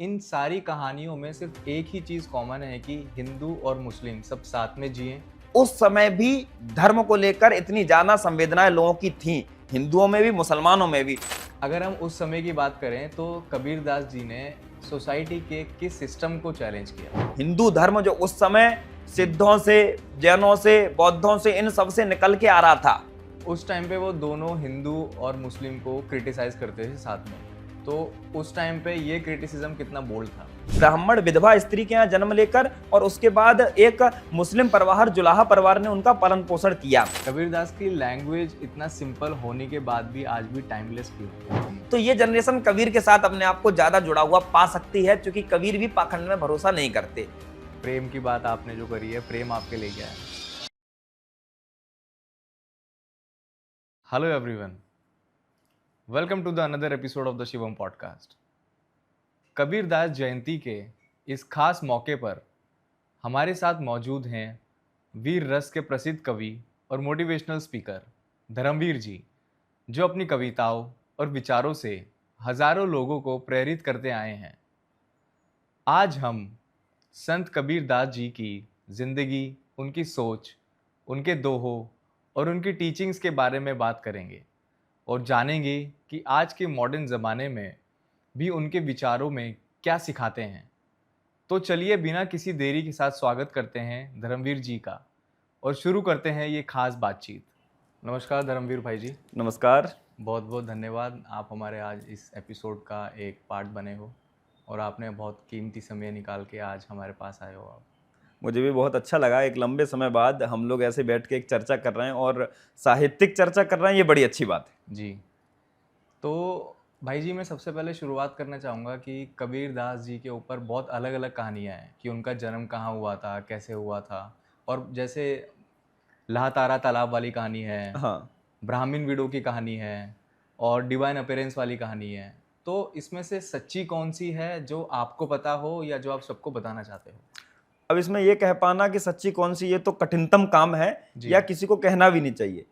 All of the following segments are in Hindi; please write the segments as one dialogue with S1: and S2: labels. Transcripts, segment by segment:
S1: इन सारी कहानियों में सिर्फ एक ही चीज कॉमन है कि हिंदू और मुस्लिम सब साथ में जिए।
S2: उस समय भी धर्म को लेकर इतनी ज्यादा संवेदनाएं लोगों की थी, हिंदुओं में भी मुसलमानों में भी।
S1: अगर हम उस समय की बात करें तो कबीरदास जी ने सोसाइटी के किस सिस्टम को चैलेंज किया?
S2: हिंदू धर्म जो उस समय सिद्धों से, जैनों से, बौद्धों से, इन सब से निकल के आ रहा था।
S1: उस टाइम पे वो दोनों हिंदू और मुस्लिम को क्रिटिसाइज करते थे साथ में, तो उस टाइम पे ये क्रिटिसिज्म कितना बोल्ड था?
S2: ब्राह्मण विधवा स्त्री के यहाँ जन्म लेकर और उसके बाद एक मुस्लिम परिवार, जुलाहा परिवार ने उनका पालन पोषण किया।
S1: कबीरदास की लैंग्वेज इतना सिंपल होने के बाद भी आज भी टाइमलेस क्यों?
S2: तो ये जनरेशन कबीर के साथ अपने आप को ज्यादा जुड़ा हुआ पा सकती है, क्योंकि कबीर भी पाखंड में भरोसा नहीं करते।
S1: प्रेम की बात आपने जो करी है, प्रेम आपके लिए क्या है? Hello everyone, welcome to the another episode of the Shivam podcast. Kabirdas Jayanti के इस खास मौके पर हमारे साथ मौजूद हैं वीर रस के प्रसिद्ध कवि और मोटिवेशनल स्पीकर धर्मवीर जी, जो अपनी कविताओं और विचारों से हजारों लोगों को प्रेरित करते आए हैं। आज हम संत कबीरदास जी की जिंदगी, उनकी सोच, उनके दोहों और उनकी टीचिंग्स के बारे में बात करेंगे और जानेंगे कि आज के मॉडर्न ज़माने में भी उनके विचारों में क्या सिखाते हैं। तो चलिए बिना किसी देरी के साथ स्वागत करते हैं धर्मवीर जी का और शुरू करते हैं ये खास बातचीत। नमस्कार धर्मवीर भाई जी।
S2: नमस्कार।
S1: बहुत बहुत धन्यवाद, आप हमारे आज इस एपिसोड का एक पार्ट बने हो और आपने बहुत कीमती समय निकाल के आज हमारे पास आए हो आप।
S2: मुझे भी बहुत अच्छा लगा, एक लंबे समय बाद हम लोग ऐसे बैठ के एक चर्चा कर रहे हैं और साहित्यिक चर्चा कर रहे हैं, ये बड़ी अच्छी बात है।
S1: जी, तो भाई जी मैं सबसे पहले शुरुआत करना चाहूँगा कि कबीरदास जी के ऊपर बहुत अलग अलग कहानियाँ हैं कि उनका जन्म कहाँ हुआ था, कैसे हुआ था, और जैसे लाहतारा तालाब वाली कहानी है,
S2: हाँ,
S1: ब्राह्मण विडो की कहानी है और डिवाइन अपीयरेंस वाली कहानी है। तो इसमें से सच्ची कौन सी है जो आपको पता हो या जो आप सबको बताना चाहते हो?
S2: अब इसमें ये कह पाना कि सच्ची कौन सी, ये तो कठिनतम काम है
S1: जी।
S2: या किसी को कहना भी नहीं चाहिए।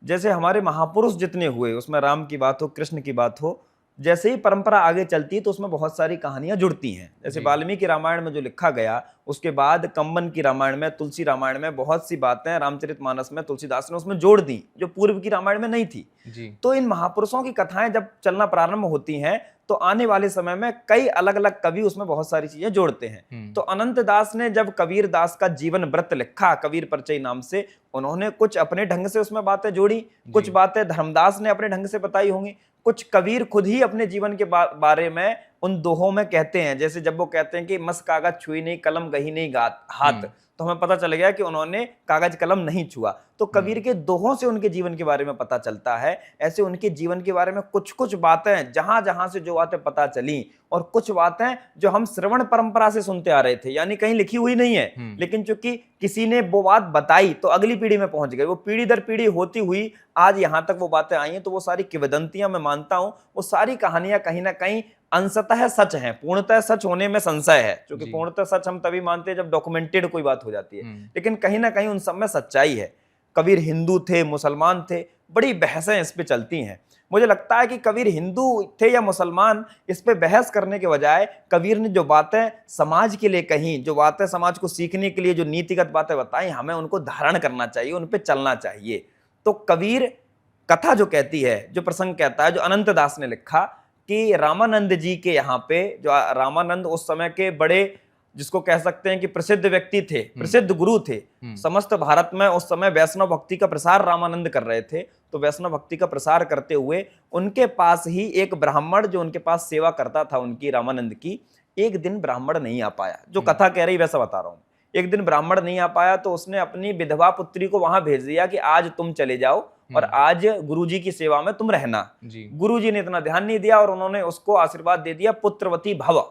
S2: जैसे हमारे महापुरुष जितने हुए, उसमें राम की बात हो, कृष्ण की बात हो, जैसे ही परंपरा आगे चलती है तो उसमें बहुत सारी कहानियां जुड़ती हैं। जैसे
S1: जी।
S2: वाल्मीकि रामायण में जो लिखा गया, उसके बाद कंबन की रामायण में, तुलसी रामायण में बहुत सी बातें रामचरितमानस में तुलसीदास ने उसमें जोड़ दी जो पूर्व की रामायण में नहीं थी।
S1: जी।
S2: तो इन महापुरुषों की कथाएं जब चलना प्रारंभ होती हैं तो आने वाले समय में कई अलग अलग कवि उसमें बहुत सारी चीजें जोड़ते हैं। तो अनंत दास ने जब कबीर दास का जीवन व्रत लिखा कबीर परिचय नाम से, उन्होंने कुछ अपने ढंग से उसमें बातें जोड़ी, कुछ बातें धर्मदास ने अपने ढंग से बताई होंगी, कुछ कबीर खुद ही अपने जीवन के बारे में उन दोहों में कहते हैं। जैसे जब वो कहते हैं कि मस कागज छुई नहीं, कलम गही नहीं हाथ, तो हमें पता चल गया कि उन्होंने कागज कलम नहीं छुआ। तो कबीर के दोहों से उनके जीवन के बारे में पता चलता है। ऐसे उनके जीवन के बारे में कुछ कुछ बातें जहां जहां से जो बातें पता चली, और कुछ बातें जो हम श्रवण परंपरा से सुनते आ रहे थे, यानी कहीं लिखी हुई नहीं है, लेकिन चूंकि किसी ने वो बात बताई तो अगली पीढ़ी में पहुंच गई, वो पीढ़ी दर पीढ़ी होती हुई आज यहां तक वो बातें आई हैं। तो वो सारी किंवदंतियां, मैं मानता हूं वो सारी कहानियां कहीं ना कहीं अंशतः सच है, पूर्णतः सच होने में संशय है, क्योंकि पूर्णतः सच हम तभी मानते हैं जब डॉक्यूमेंटेड कोई बात हो जाती है, लेकिन कहीं ना कहीं उन सब में सच्चाई है। कबीर हिंदू थे, मुसलमान थे, बड़ी बहसें इस पे चलती हैं। मुझे लगता है कि कबीर हिंदू थे या मुसलमान, इस पे बहस करने के बजाय कबीर ने जो बातें समाज के लिए कही, जो बातें समाज को सीखने के लिए, जो नीतिगत बातें बताई, हमें उनको धारण करना चाहिए, उन पे चलना चाहिए। तो कबीर कथा जो कहती है, जो प्रसंग कहता है, जो अनंत दास ने लिखा कि रामानंद जी के यहाँ पे, जो रामानंद उस समय के बड़े, जिसको कह सकते हैं कि प्रसिद्ध व्यक्ति थे, प्रसिद्ध गुरु थे। समस्त भारत में उस समय वैष्णव भक्ति का प्रसार रामानंद कर रहे थे। तो वैष्णव भक्ति का प्रसार करते हुए उनके पास ही एक ब्राह्मण, जो उनके पास सेवा करता था उनकी, रामानंद की, एक दिन ब्राह्मण नहीं आ पाया। जो कथा कह रही वैसा बता रहा हूं। एक दिन ब्राह्मण नहीं आ पाया तो उसने अपनी विधवा पुत्री को वहां भेज दिया कि आज तुम चले जाओ और आज गुरुजी की सेवा में तुम रहना। गुरुजी ने इतना ध्यान नहीं दिया और उन्होंने उसको आशीर्वाद दे दिया, पुत्रवती भव।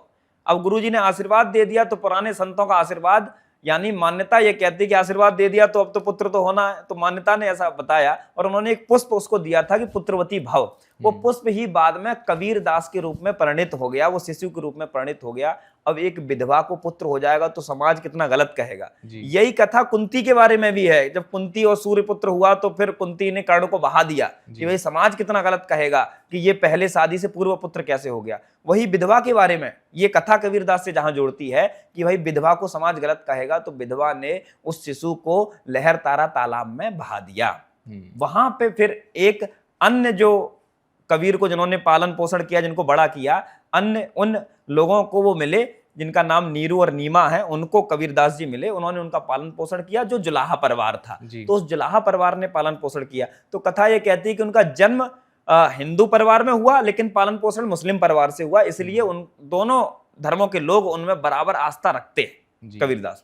S2: अब गुरुजी ने आशीर्वाद दे दिया तो पुराने संतों का आशीर्वाद, यानी मान्यता ये कहती कि आशीर्वाद दे दिया तो अब तो पुत्र तो होना है, तो मान्यता ने ऐसा बताया और उन्होंने एक पुष्प उसको दिया था कि पुत्रवती भव। वो पुष्प ही बाद में कबीर दास के रूप में परिणित हो गया, वो शिशु के रूप में परिणित हो गया। अब एक विधवा को पुत्र हो जाएगा तो समाज कितना गलत कहेगा। यही कथा कुंती के बारे में भी है। जब कुंती और सूर्य पुत्र हुआ तो फिर कुंती ने कर्ण को बहा दिया कि भाई समाज कितना गलत कहेगा कि ये पहले शादी से पूर्व पुत्र कैसे हो गया। वही विधवा के बारे में ये कथा कबीरदास से जहां जोड़ती है कि भाई विधवा को समाज गलत कहेगा, तो विधवा ने उस शिशु को लहर तारा तालाब में बहा दिया। वहां पे फिर एक अन्य जो कबीर को जिन्होंने पालन पोषण किया, जिनको बड़ा किया, अन्य उन लोगों को वो मिले जिनका नाम नीरू और नीमा है, उनको कबीरदास जी मिले, उन्होंने उनका पालन पोषण किया, जो जुलाहा परिवार था। तो उस जुलाहा परिवार ने पालन पोषण किया। तो कथा ये कहती है कि उनका जन्म हिंदू परिवार में हुआ लेकिन पालन पोषण मुस्लिम परिवार से हुआ, इसलिए उन दोनों धर्मों के लोग उनमें बराबर आस्था रखते हैं कबीरदास।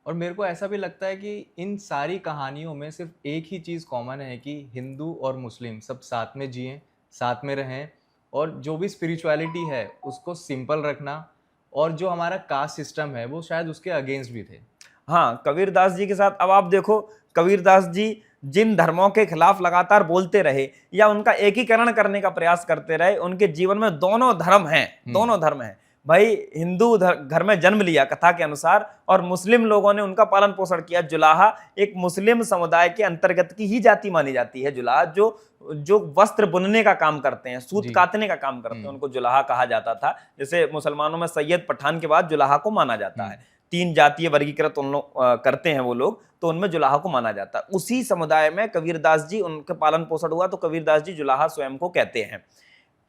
S1: और मेरे को ऐसा भी लगता है कि इन सारी कहानियों में सिर्फ एक ही चीज़ कॉमन है कि हिंदू और मुस्लिम सब साथ में जिएं, साथ में रहें, और जो भी स्पिरिचुअलिटी है उसको सिंपल रखना, और जो हमारा कास्ट सिस्टम है वो शायद उसके अगेंस्ट भी थे।
S2: हाँ, कबीरदास जी के साथ अब आप देखो, कबीरदास जी जिन धर्मों के खिलाफ लगातार बोलते रहे या उनका एकीकरण करने का प्रयास करते रहे, उनके जीवन में दोनों धर्म हैं, दोनों धर्म हैं। भाई हिंदू घर में जन्म लिया कथा के अनुसार, और मुस्लिम लोगों ने उनका पालन पोषण किया। जुलाहा एक मुस्लिम समुदाय के अंतर्गत की ही जाति मानी जाती है। जुलाहा जो वस्त्र बुनने का काम करते हैं, सूत काटने का काम करते हैं, उनको जुलाहा कहा जाता था। जैसे मुसलमानों में सैयद पठान के बाद जुलाहा को माना जाता है। 3 जातीय वर्गीकृत उन लोग करते हैं वो लोग, तो उनमें जुलाहा को माना जाता है। उसी समुदाय में कबीरदास जी, उनके पालन पोषण हुआ, तो कबीरदास जी जुलाहा स्वयं को कहते हैं।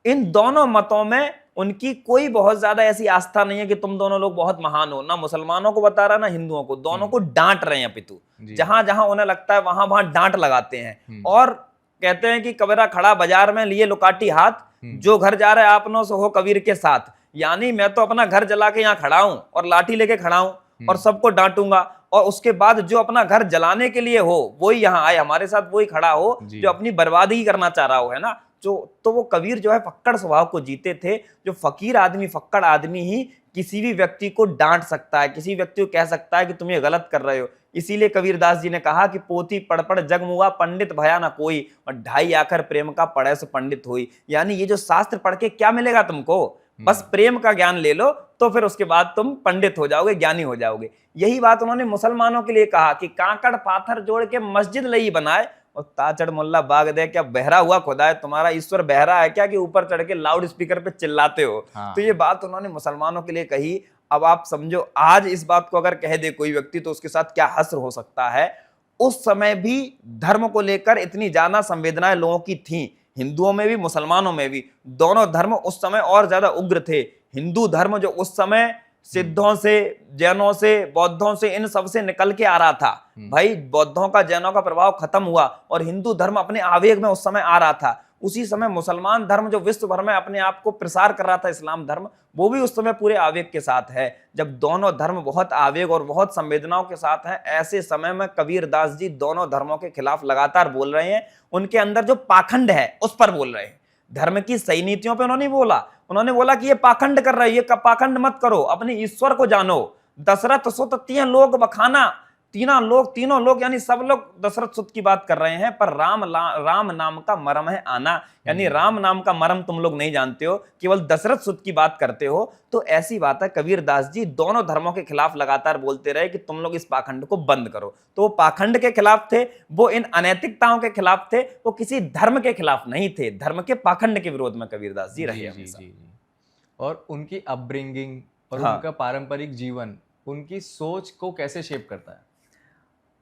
S2: इन दोनों मतों में उनकी कोई बहुत ज्यादा ऐसी आस्था नहीं है कि तुम दोनों लोग बहुत महान हो, ना मुसलमानों को बता रहा ना हिंदुओं को, दोनों को डांट रहे हैं पितु। जहां जहां उन्हें लगता है वहां वहां डांट लगाते हैं, और कहते हैं कि कबीरा खड़ा बाजार में लिए लुकाटी हाथ, जो घर जा रहे आपनों से हो कबीर के साथ। यानी मैं तो अपना घर जला के यहाँ खड़ा हूं और लाठी लेके खड़ा हूं और सबको डांटूंगा, और उसके बाद जो अपना घर जलाने के लिए हो वही यहाँ आए हमारे साथ, वही खड़ा हो जो अपनी बर्बादी करना चाह रहा हो, है ना। तो वो कबीर जो है फक्कड़ स्वभाव को जीते थे। जो फकीर आदमी, फक्कड़ आदमी ही किसी भी व्यक्ति को डांट सकता है, किसी व्यक्ति को कह सकता है कि तुम ये गलत कर रहे हो। इसीलिए कबीरदास जी ने कहा कि पोथी पढ़ पढ़ जग मुआ, पंडित भया ना कोई, और 2.5 आखर प्रेम का पढ़े से पंडित हुई। यानी ये जो शास्त्र पढ़ के क्या मिलेगा तुमको, बस प्रेम का ज्ञान ले लो, तो फिर उसके बाद तुम पंडित हो जाओगे, ज्ञानी हो जाओगे। यही बात उन्होंने मुसलमानों के लिए कहा कि कांकड़ पाथर जोड़ के मस्जिद लई बनाए, और ताचड़ मुल्ला बाग दे, क्या बहरा हुआ खुदा है तुम्हारा, ईश्वर बहरा है क्या कि ऊपर चढ़ के लाउड स्पीकर पे चिल्लाते हो। तो ये बात उन्होंने मुसलमानों के लिए कही। अब आप समझो, आज इस बात को अगर कह दे कोई व्यक्ति तो उसके साथ क्या हश्र हो सकता है। उस समय भी धर्म को लेकर इतनी ज्यादा संवेदनाएं लोगों की थी, हिंदुओं में भी मुसलमानों में भी। दोनों धर्म उस समय और ज्यादा उग्र थे। हिंदू धर्म जो उस समय सिद्धों से, जैनों से, बौद्धों से, इन सब से निकल के आ रहा था। भाई बौद्धों का, जैनों का प्रभाव खत्म हुआ और हिंदू धर्म अपने आवेग में उस समय आ रहा था। उसी समय मुसलमान धर्म जो विश्व भर में अपने आप को प्रसार कर रहा था, इस्लाम धर्म, वो भी उस समय पूरे आवेग के साथ है। जब दोनों धर्म बहुत आवेग और बहुत संवेदनाओं के साथ हैं, ऐसे समय में कबीरदास जी दोनों धर्मों के खिलाफ लगातार बोल रहे हैं। उनके अंदर जो पाखंड है उस पर बोल रहे हैं। धर्म की सही नीतियों पे उन्होंने बोला, उन्होंने बोला कि ये पाखंड कर रहे हैं, ये पाखंड मत करो, अपने ईश्वर को जानो। दशरथ सुत 3 लोग बखाना, तीनों लोग यानी सब लोग दशरथ सुत की बात कर रहे हैं, पर राम नाम का मर्म है आना। यानी राम नाम का मर्म तुम लोग नहीं जानते हो, केवल दशरथ सुत की बात करते हो। तो ऐसी बात है, कबीरदास जी दोनों धर्मों के खिलाफ लगातार बोलते रहे कि तुम लोग इस पाखंड को बंद करो। तो वो पाखंड के खिलाफ थे, वो इन अनैतिकताओं के खिलाफ थे, वो किसी धर्म के खिलाफ नहीं थे। धर्म के पाखंड के विरोध में कबीरदास जी रहे हमेशा।
S1: और उनकी अपब्रिंगिंग और उनका पारंपरिक जीवन उनकी सोच को कैसे शेप करता है?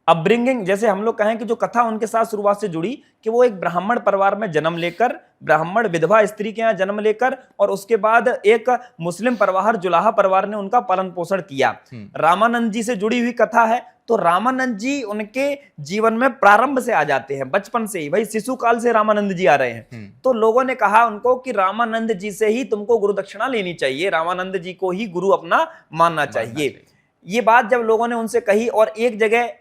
S2: अपब्रिंगिंग, जैसे हम लोग कहें कि जो कथा उनके साथ शुरुआत से जुड़ी कि वो एक ब्राह्मण परिवार में जन्म लेकर, ब्राह्मण विधवा स्त्री के यहाँ जन्म लेकर, और उसके बाद एक मुस्लिम परिवार जुलाहा परिवार ने उनका पालन पोषण किया। रामानंद जी से जुड़ी हुई कथा है। तो रामानंद जी उनके जीवन में प्रारंभ से आ जाते हैं, बचपन से ही। भाई शिशु काल से रामानंद जी आ रहे हैं। तो लोगों ने कहा उनको कि रामानंद जी से ही तुमको गुरु दक्षिणा लेनी चाहिए, रामानंद जी को ही गुरु अपना मानना चाहिए। ये बात जब लोगों ने उनसे कही, और एक जगह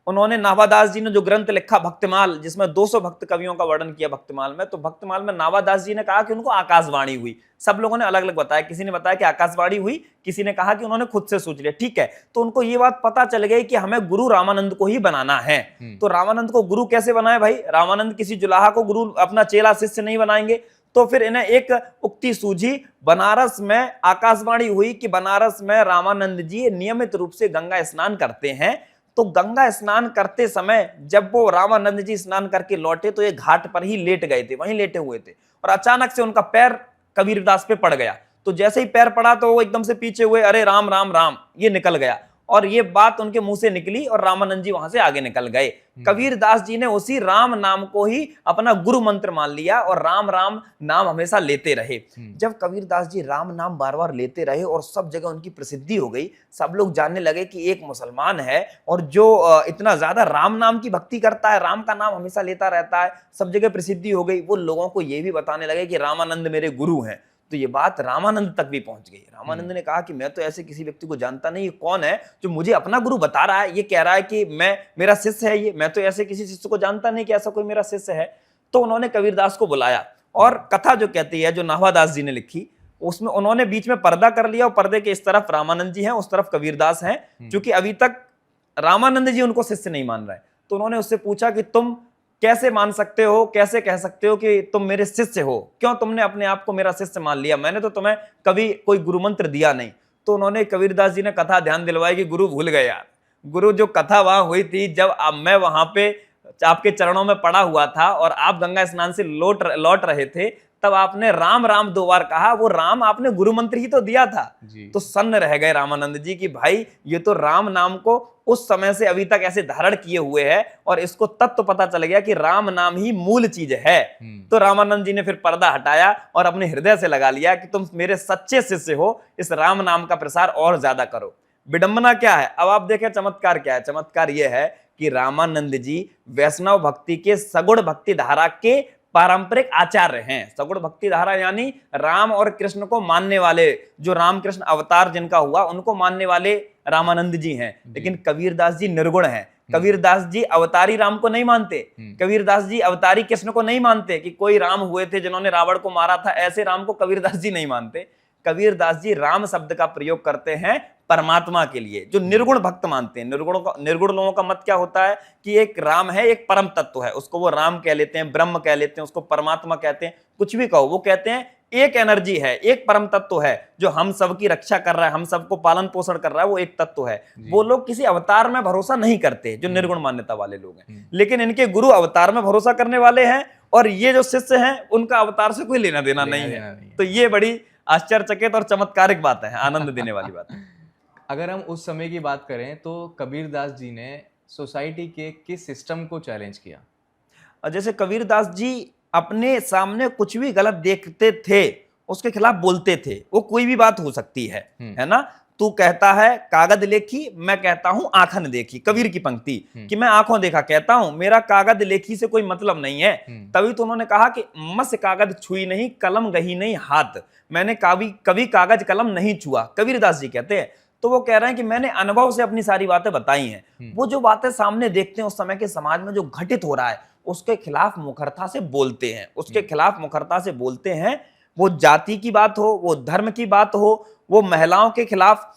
S2: उन्होंने नाभादास जी ने जो ग्रंथ लिखा भक्तिमाल, जिसमें 200 भक्त कवियों का वर्णन किया भक्तिमाल में, तो भक्तिमाल में नाभादास जी ने कहा कि उनको आकाशवाणी हुई। सब लोगों ने अलग अलग बताया, किसी ने बताया कि आकाशवाणी हुई, किसी ने कहा कि उन्होंने खुद से सोच लिया। ठीक है, तो उनको ये बात पता चल गई कि हमें गुरु रामानंद को ही बनाना है। तो रामानंद को गुरु कैसे बनाए भाई? रामानंद किसी जुलाहा को गुरु, अपना चेला शिष्य नहीं बनाएंगे। तो फिर इन्हें एक उक्ति सूझी, बनारस में आकाशवाणी हुई कि बनारस में रामानंद जी नियमित रूप से गंगा स्नान करते हैं। तो गंगा स्नान करते समय जब वो रामानंद जी स्नान करके लौटे तो ये घाट पर ही लेट गए थे, वहीं लेटे हुए थे, और अचानक से उनका पैर कबीरदास पे पड़ गया। तो जैसे ही पैर पड़ा तो वो एकदम से पीछे हुए, अरे राम राम राम, ये निकल गया, और ये बात उनके मुंह से निकली और रामानंद जी वहां से आगे निकल गए। कबीरदास जी ने उसी राम नाम को ही अपना गुरु मंत्र मान लिया और राम राम नाम हमेशा लेते रहे। जब कबीरदास जी राम नाम बार बार लेते रहे और सब जगह उनकी प्रसिद्धि हो गई, सब लोग जानने लगे कि एक मुसलमान है और जो इतना ज्यादा राम नाम की भक्ति करता है, राम का नाम हमेशा लेता रहता है, सब जगह प्रसिद्धि हो गई। वो लोगों को ये भी बताने लगे कि रामानंद मेरे गुरु हैं। तो ये बात रामानंद तक भी पहुंच गई। रामानंद ने कहा कि मैं तो ऐसे किसी व्यक्ति को जानता नहीं, ये कौन है जो मुझे अपना गुरु बता रहा है, ये कह रहा है कि मैं, मेरा शिष्य है ये, मैं तो ऐसे किसी शिष्य को जानता नहीं कि ऐसा कोई मेरा शिष्य है। तो उन्होंने कबीरदास को बुलाया और कथा जो कहती है, जो नाभादास जी ने लिखी, उसमें उन्होंने बीच में पर्दा कर लिया और पर्दे के इस तरफ रामानंद जी हैं, उस तरफ कबीरदास हैं, क्योंकि अभी तक रामानंद जी उनको शिष्य नहीं मान रहे। तो उन्होंने उससे पूछा कि तुम कैसे मान सकते हो, कैसे कह सकते हो कि तुम मेरे शिष्य हो? क्यों तुमने अपने आप को मेरा शिष्य मान लिया? मैंने तो तुम्हें कभी कोई गुरु मंत्र दिया नहीं। तो उन्होंने, कबीरदास जी ने कथा ध्यान दिलवाई कि गुरु भूल गए यार, गुरु जो कथा वहां हुई थी, जब मैं वहां पे आपके चरणों में पड़ा हुआ था और आप गंगा स्नान से लौट रहे थे, तब आपने राम राम 2 बार कहा। वो राम आपने गुरु मंत्र ही तो दिया था। तो सन्न रह गए रामानंद जी कि भाई ये तो राम नाम को उस समय से अभी तक ऐसे धारण किए हुए है और इसको तत्व पता चल गया कि राम नाम ही मूल चीज है। तो रामानंद जी ने फिर पर्दा हटाया और अपने हृदय से लगा लिया कि तुम मेरे सच्चे शिष्य हो, इस राम नाम का प्रसार और ज्यादा करो। विडंबना क्या है? अब आप देखें चमत्कार क्या है। चमत्कार यह है कि रामानंद जी वैष्णव भक्ति के सगुण भक्ति धारा के पारंपरिक आचार्य हैं। सगुण भक्ति धारा यानी राम और कृष्ण को मानने वाले, जो रामकृष्ण अवतार जिनका हुआ उनको मानने वाले रामानंद जी हैं। लेकिन कबीरदास जी निर्गुण हैं। कबीरदास जी अवतारी राम को नहीं मानते, कबीरदास जी अवतारी कृष्ण को नहीं मानते कि कोई राम हुए थे जिन्होंने रावण को मारा था, ऐसे राम को कबीरदास जी नहीं मानते। कबीरदास जी राम शब्द का प्रयोग करते हैं परमात्मा के लिए, जो निर्गुण भक्त मानते हैं। निर्गुण लोगों का मत क्या होता है कि एक राम है, एक परम तत्व है, उसको वो राम कह लेते हैं, ब्रह्म कह लेते हैं, उसको परमात्मा कहते हैं, कुछ भी कहो, वो कहते हैं एक एनर्जी है, एक परम तत्व है जो हम सबकी रक्षा कर रहा है, हम सबको पालन पोषण कर रहा है, वो एक तत्व है। वो लोग किसी अवतार में भरोसा नहीं करते, जो निर्गुण मान्यता वाले लोग हैं। लेकिन इनके गुरु अवतार में भरोसा करने वाले हैं और ये जो शिष्य हैं उनका अवतार से कोई लेना देना नहीं है। तो ये बड़ी आश्चर्यचकित और चमत्कारिक बात है, आनंद देने वाली बात है।
S1: अगर हम उस समय की बात करें तो कबीरदास जी ने सोसाइटी के किस सिस्टम को चैलेंज किया?
S2: जैसे कबीरदास जी अपने सामने कुछ भी गलत देखते थे उसके खिलाफ बोलते थे। वो कोई भी बात हो सकती है ना। तू कहता है कागज लेखी, मैं कहता हूं आंखन देखी। कबीर की पंक्ति कि मैं आंखों देखा कहता हूं, मेरा कागज लेखी से कोई मतलब नहीं है। तभी तो उन्होंने कहा कि मस कागज छुई नहीं, कलम गही नहीं हाथ। मैंने कभी कागज कलम नहीं छुआ, कबीरदास जी कहते हैं। तो वो कह रहे हैं कि मैंने अनुभव से अपनी सारी बातें बताई हैं। वो जो बातें सामने देखते हैं उस समय के समाज में जो घटित हो रहा है उसके खिलाफ मुखरता से बोलते हैं, उसके खिलाफ मुखरता से बोलते हैं। वो जाति की बात हो, वो धर्म की बात हो, वो महिलाओं के खिलाफ।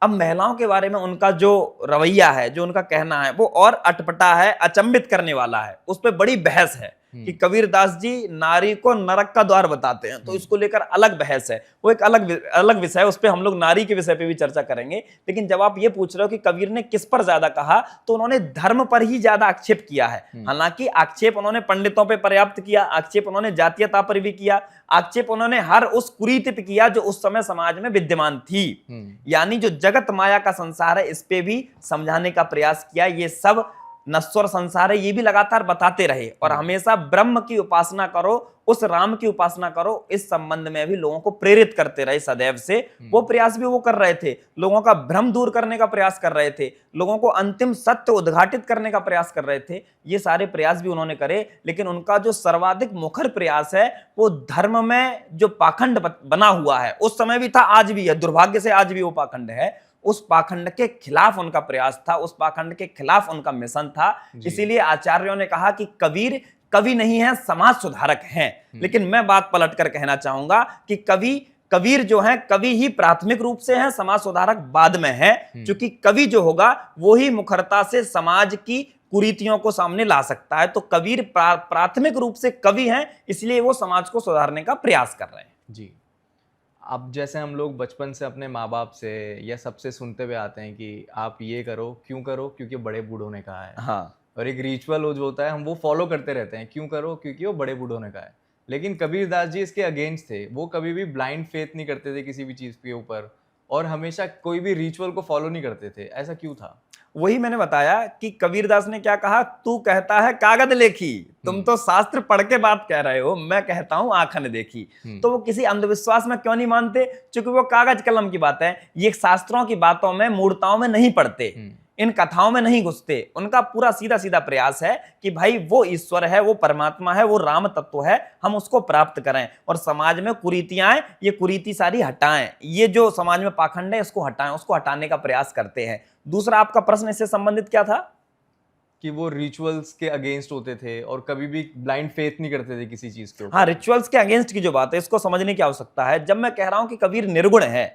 S2: अब महिलाओं के बारे में उनका जो रवैया है, जो उनका कहना है, वो और अटपटा है, अचंभित करने वाला है। उस पर बड़ी बहस है कि कबीरदास जी नारी को नरक का द्वार बताते हैं, तो इसको लेकर अलग बहस है। वो एक अलग विषय है, उस पर हम लोग नारी के विषय पे भी चर्चा करेंगे। लेकिन जब आप ये पूछ रहे हो कि कबीर ने किस पर ज्यादा कहा, तो उन्होंने धर्म पर ही ज्यादा आक्षेप किया है। हालांकि आक्षेप उन्होंने पंडितों पर पर्याप्त किया, आक्षेप उन्होंने जातीयता पर भी किया, आक्षेप उन्होंने हर उस कुरीति पे किया जो उस समय समाज में विद्यमान थी। यानी जो जगत माया का संसार है, इस पे भी समझाने का प्रयास किया। ये सब नश्वर संसार है, ये भी लगातार बताते रहे। और हमेशा ब्रह्म की उपासना करो, उस राम की उपासना करो, इस संबंध में भी लोगों को प्रेरित करते रहे सदैव से। वो प्रयास भी वो कर रहे थे, लोगों का भ्रम दूर करने का प्रयास कर रहे थे, लोगों को अंतिम सत्य उद्घाटित करने का प्रयास कर रहे थे। ये सारे प्रयास भी उन्होंने करे। लेकिन उनका जो सर्वाधिक मुखर प्रयास है वो धर्म में जो पाखंड बना हुआ है, उस समय भी था, आज भी है, दुर्भाग्य से आज भी वो पाखंड है, उस पाखंड के खिलाफ उनका प्रयास था, उस पाखंड के खिलाफ उनका मिशन था। इसीलिए आचार्यों ने कहा कि कबीर कवि नहीं है, समाज सुधारक हैं। लेकिन मैं बात पलटकर कहना चाहूंगा कि कबीर जो है, कवि ही प्राथमिक रूप से है, समाज सुधारक बाद में है। क्योंकि कवि जो होगा वो ही मुखरता से समाज की कुरीतियों को सामने ला सकता है। तो कबीर प्राथमिक रूप से कवि हैं, इसलिए वो समाज को सुधारने का प्रयास कर रहे हैं।
S1: जी। अब जैसे हम लोग बचपन से अपने माँ बाप से या सबसे सुनते हुए आते हैं कि आप ये करो, क्यों करो? क्योंकि बड़े बूढ़ों ने कहा है।
S2: हाँ।
S1: और एक रिचुअल जो होता है हम वो फॉलो करते रहते हैं, क्यों करो? क्योंकि वो बड़े बूढ़ों ने कहा है। लेकिन कबीरदास जी इसके अगेंस्ट थे, वो कभी भी ब्लाइंड फेथ नहीं करते थे किसी भी चीज़ के ऊपर, और हमेशा कोई भी रिचुअल को फॉलो नहीं करते थे। ऐसा क्यों था?
S2: वही मैंने बताया कि कबीरदास ने क्या कहा, तू कहता है कागज लेखी, तुम तो शास्त्र पढ़ के बात कह रहे हो, मैं कहता हूं आंखन देखी। तो वो किसी अंधविश्वास में क्यों नहीं मानते? क्योंकि वो कागज कलम की बात है, ये शास्त्रों की बातों में, मूर्ताओं में नहीं पढ़ते, इन कथाओं में नहीं घुसते। उनका पूरा सीधा सीधा प्रयास है कि भाई वो ईश्वर है, वो परमात्मा है, वो राम तत्व है, हम उसको प्राप्त करें और समाज में कुरीतियां, ये कुरीति सारी हटाएं, ये जो समाज में पाखंड है इसको हटाएं, उसको हटाने का प्रयास करते हैं। दूसरा आपका प्रश्न इससे संबंधित क्या था?
S1: कि वो रिचुअल्स के अगेंस्ट होते थे और कभी भी ब्लाइंड फेथ नहीं करते थे किसी चीज के ऊपर।
S2: हाँ, रिचुअल्स के अगेंस्ट की जो बात है इसको समझने की आवश्यकता है। जब मैं कह रहा हूं कि कबीर निर्गुण है,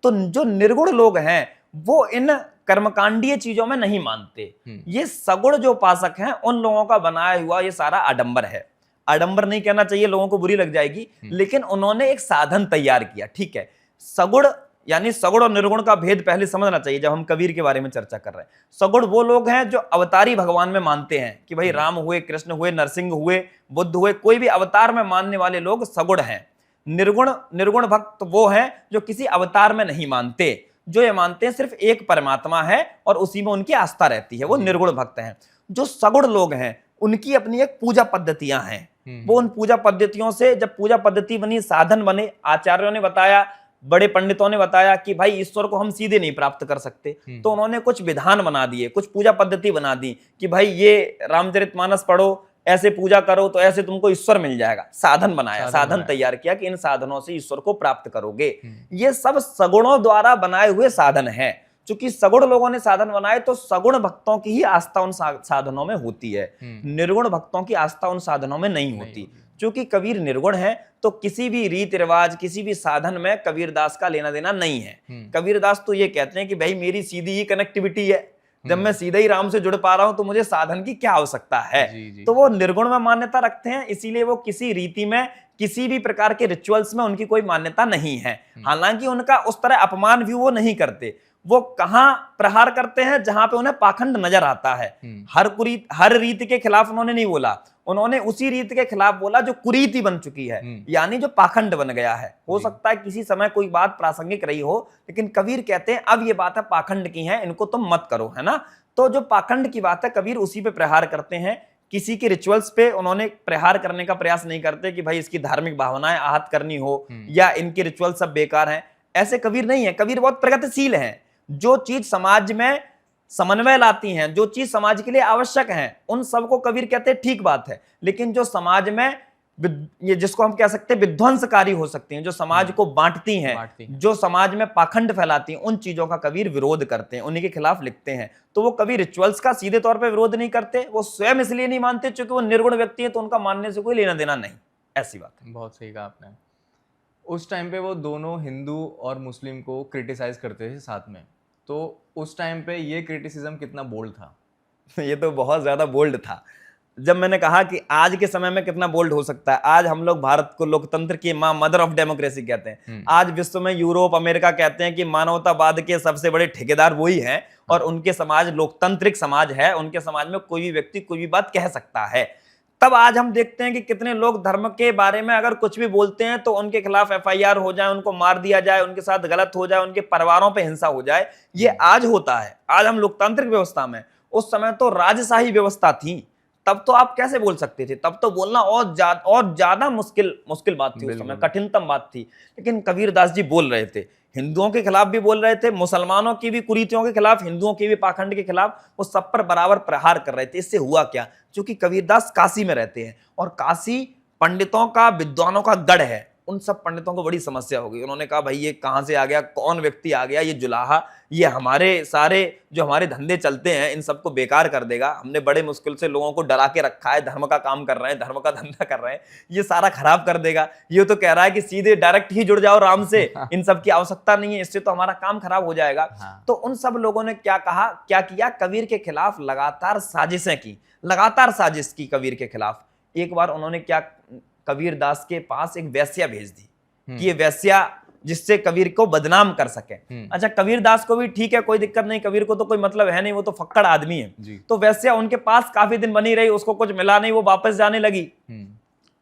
S2: तो जो निर्गुण लोग हैं वो इन कर्मकांडीय चीजों में नहीं मानते। ये सगुण जो उपासक हैं उन लोगों का बनाया हुआ ये सारा आडंबर है। आडंबर नहीं कहना चाहिए, लोगों को बुरी लग जाएगी, लेकिन उन्होंने एक साधन तैयार किया। ठीक है, सगुण यानी सगुण और निर्गुण का भेद पहले समझना चाहिए जब हम कबीर के बारे में चर्चा कर रहे हैं। सगुण वो लोग हैं जो अवतारी भगवान में मानते हैं कि भाई राम हुए, कृष्ण हुए, नरसिंह हुए, बुद्ध हुए, कोई भी अवतार में मानने वाले लोग सगुण हैं। निर्गुण भक्त वो हैं जो किसी अवतार में नहीं मानते, जो ये मानते हैं सिर्फ एक परमात्मा है और उसी में उनकी आस्था रहती है, वो निर्गुण भक्त हैं। जो सगुण लोग हैं उनकी अपनी एक पूजा पद्धतियां हैं। वो उन पूजा पद्धतियों से, जब पूजा पद्धति बनी, साधन बने, आचार्यों ने बताया, बड़े पंडितों ने बताया कि भाई ईश्वर को हम सीधे नहीं प्राप्त कर सकते, तो उन्होंने कुछ विधान बना दिए, कुछ पूजा पद्धति बना दी कि भाई ये रामचरितमानस पढ़ो, ऐसे पूजा करो तो ऐसे तुमको ईश्वर मिल जाएगा। साधन बनाया, साधन तैयार किया कि इन साधनों से ईश्वर को प्राप्त करोगे। ये सब सगुणों द्वारा बनाए हुए साधन हैं। चूंकि सगुण लोगों ने साधन बनाए तो सगुण भक्तों की ही आस्था उन साधनों में होती है, निर्गुण भक्तों की आस्था उन साधनों में नहीं होती। चूंकि कबीर निर्गुण है तो किसी भी रीति रिवाज, किसी भी साधन में कबीरदास का लेना देना नहीं है। कबीरदास तो ये कहते हैं कि भाई मेरी सीधी ही कनेक्टिविटी है, जब मैं सीधे ही राम से जुड़ पा रहा हूं तो मुझे साधन की क्या आवश्यकता है। तो वो निर्गुण में मान्यता रखते हैं, इसीलिए वो किसी रीति में, किसी भी प्रकार के रिचुअल्स में उनकी कोई मान्यता नहीं है। हालांकि उनका उस तरह अपमान भी वो नहीं करते। वो कहां प्रहार करते हैं? जहां पे उन्हें पाखंड नजर आता है। हर रीति के खिलाफ उन्होंने नहीं बोला, उन्होंने उसी रीति के खिलाफ बोला जो कुरीति बन चुकी है, यानी जो पाखंड बन गया है। हो सकता है किसी समय कोई बात प्रासंगिक रही हो, लेकिन कबीर कहते हैं अब ये बात है पाखंड की है, इनको तुम मत करो, है ना। तो जो पाखंड की बात है कबीर उसी पे प्रहार करते हैं। किसी के रिचुअल्स पे उन्होंने प्रहार करने का प्रयास नहीं करते कि भाई इसकी धार्मिक भावनाएं आहत करनी हो या इनके रिचुअल सब बेकार हैं। ऐसे कबीर नहीं है। कबीर बहुत प्रगतिशील हैं। जो चीज समाज में समन्वय लाती हैं, जो चीज समाज के लिए आवश्यक है, उन सबको कबीर कहते हैं ठीक बात है। लेकिन जो समाज में ये जिसको हम कह सकते हैं विध्वंसकारी हो सकती हैं, जो समाज को बांटती हैं, जो समाज में पाखंड फैलाती हैं, उन चीजों का कबीर विरोध करते हैं, उन्हीं के खिलाफ लिखते हैं। तो वो कभी रिचुअल्स का सीधे तौर पे विरोध नहीं करते, वो स्वयं इसलिए नहीं मानते क्योंकि वो निर्गुण व्यक्ति है, तो उनका मानने से कोई लेना देना नहीं। ऐसी बात है।
S1: बहुत सही कहा आपने। उस टाइम पे वो दोनों हिंदू और मुस्लिम को क्रिटिसाइज करते थे साथ में, तो उस टाइम पे ये क्रिटिसिज्म कितना बोल्ड था?
S2: ये तो बहुत ज्यादा बोल्ड था। जब मैंने कहा कि आज के समय में कितना बोल्ड हो सकता है, आज हम लोग भारत को लोकतंत्र की मां, मदर ऑफ डेमोक्रेसी कहते हैं। आज विश्व में यूरोप, अमेरिका कहते हैं कि मानवतावाद के सबसे बड़े ठेकेदार वही हैं और उनके समाज लोकतांत्रिक समाज है, उनके समाज में कोई भी व्यक्ति कोई भी बात कह सकता है। तब आज हम देखते हैं कि कितने लोग धर्म के बारे में अगर कुछ भी बोलते हैं तो उनके खिलाफ FIR हो जाए, उनको मार दिया जाए, उनके साथ गलत हो जाए, उनके परिवारों पे हिंसा हो जाए। ये आज होता है। आज हम लोकतांत्रिक व्यवस्था में, उस समय तो राजशाही व्यवस्था थी, तब तो आप कैसे बोल सकते थे? तब तो बोलना और ज्यादा मुश्किल बात थी, उस समय कठिनतम बात थी। लेकिन कबीरदास जी बोल रहे थे, हिंदुओं के खिलाफ भी बोल रहे थे, मुसलमानों की भी कुरीतियों के खिलाफ, हिंदुओं की भी पाखंड के खिलाफ, वो सब पर बराबर प्रहार कर रहे थे। इससे हुआ क्या? क्योंकि कबीरदास काशी में रहते हैं और काशी पंडितों का, विद्वानों का गढ़ है। उन सब पंडितों को बड़ी समस्या हो गई। उन्होंने कहा भाई ये कहां से आ गया, कौन व्यक्ति आ गया, ये जुलाहा, ये हमारे सारे जो हमारे धंधे चलते हैं इन सबको बेकार कर देगा। हमने बड़े मुश्किल से लोगों को डरा के रखा है, धर्म का काम कर रहे हैं, धर्म का धंधा कर रहे हैं, ये सारा खराब कर देगा। ये तो कह रहा है कि सीधे डायरेक्ट ही जुड़ जाओ राम से, इन सब की आवश्यकता नहीं है, इससे तो हमारा काम खराब हो जाएगा। तो उन सब लोगों ने क्या कहा, क्या किया, कबीर के खिलाफ लगातार साजिशें की, लगातार साजिश की कबीर के खिलाफ। एक बार उन्होंने क्या, कबीर दास के पास एक वेश्या भेज दी कि ये वेश्या जिससे कबीर को बदनाम कर सके। अच्छा, कबीर दास को भी ठीक है, कोई दिक्कत नहीं, कबीर को तो कोई मतलब है नहीं, वो तो फक्कड़ आदमी है। तो वेश्या उनके पास काफी दिन बनी रही, उसको कुछ मिला नहीं, वो वापस जाने लगी।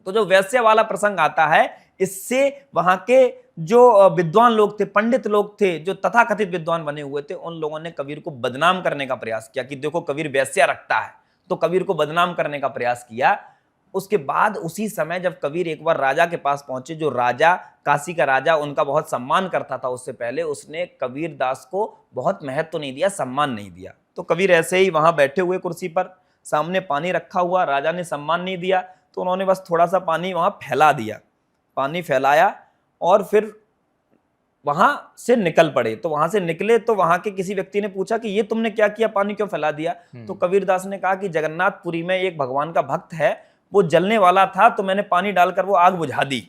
S2: तो जो वेश्या वाला प्रसंग आता है, इससे वहां के जो विद्वान लोग थे, पंडित लोग थे, जो तथाकथित विद्वान बने हुए थे, उन लोगों ने कबीर को बदनाम करने का प्रयास किया कि देखो कबीर वेश्या रखता है, तो कबीर को बदनाम करने का प्रयास किया। उसके बाद उसी समय जब कबीर एक बार राजा के पास पहुंचे, जो राजा, काशी का राजा उनका बहुत सम्मान करता था, उससे पहले उसने कबीर दास को बहुत महत्व नहीं दिया, सम्मान नहीं दिया। तो कबीर ऐसे ही वहां बैठे हुए कुर्सी पर, सामने पानी रखा हुआ, राजा ने सम्मान नहीं दिया, तो उन्होंने बस थोड़ा सा पानी वहां फैला दिया, पानी फैलाया और फिर वहां से निकल पड़े। तो वहां से निकले तो वहां के किसी व्यक्ति ने पूछा कि ये तुमने क्या किया, पानी क्यों फैला दिया? तो कबीर दास ने कहा कि जगन्नाथपुरी में एक भगवान का भक्त है, वो जलने वाला था, तो मैंने पानी डालकर वो आग बुझा दी।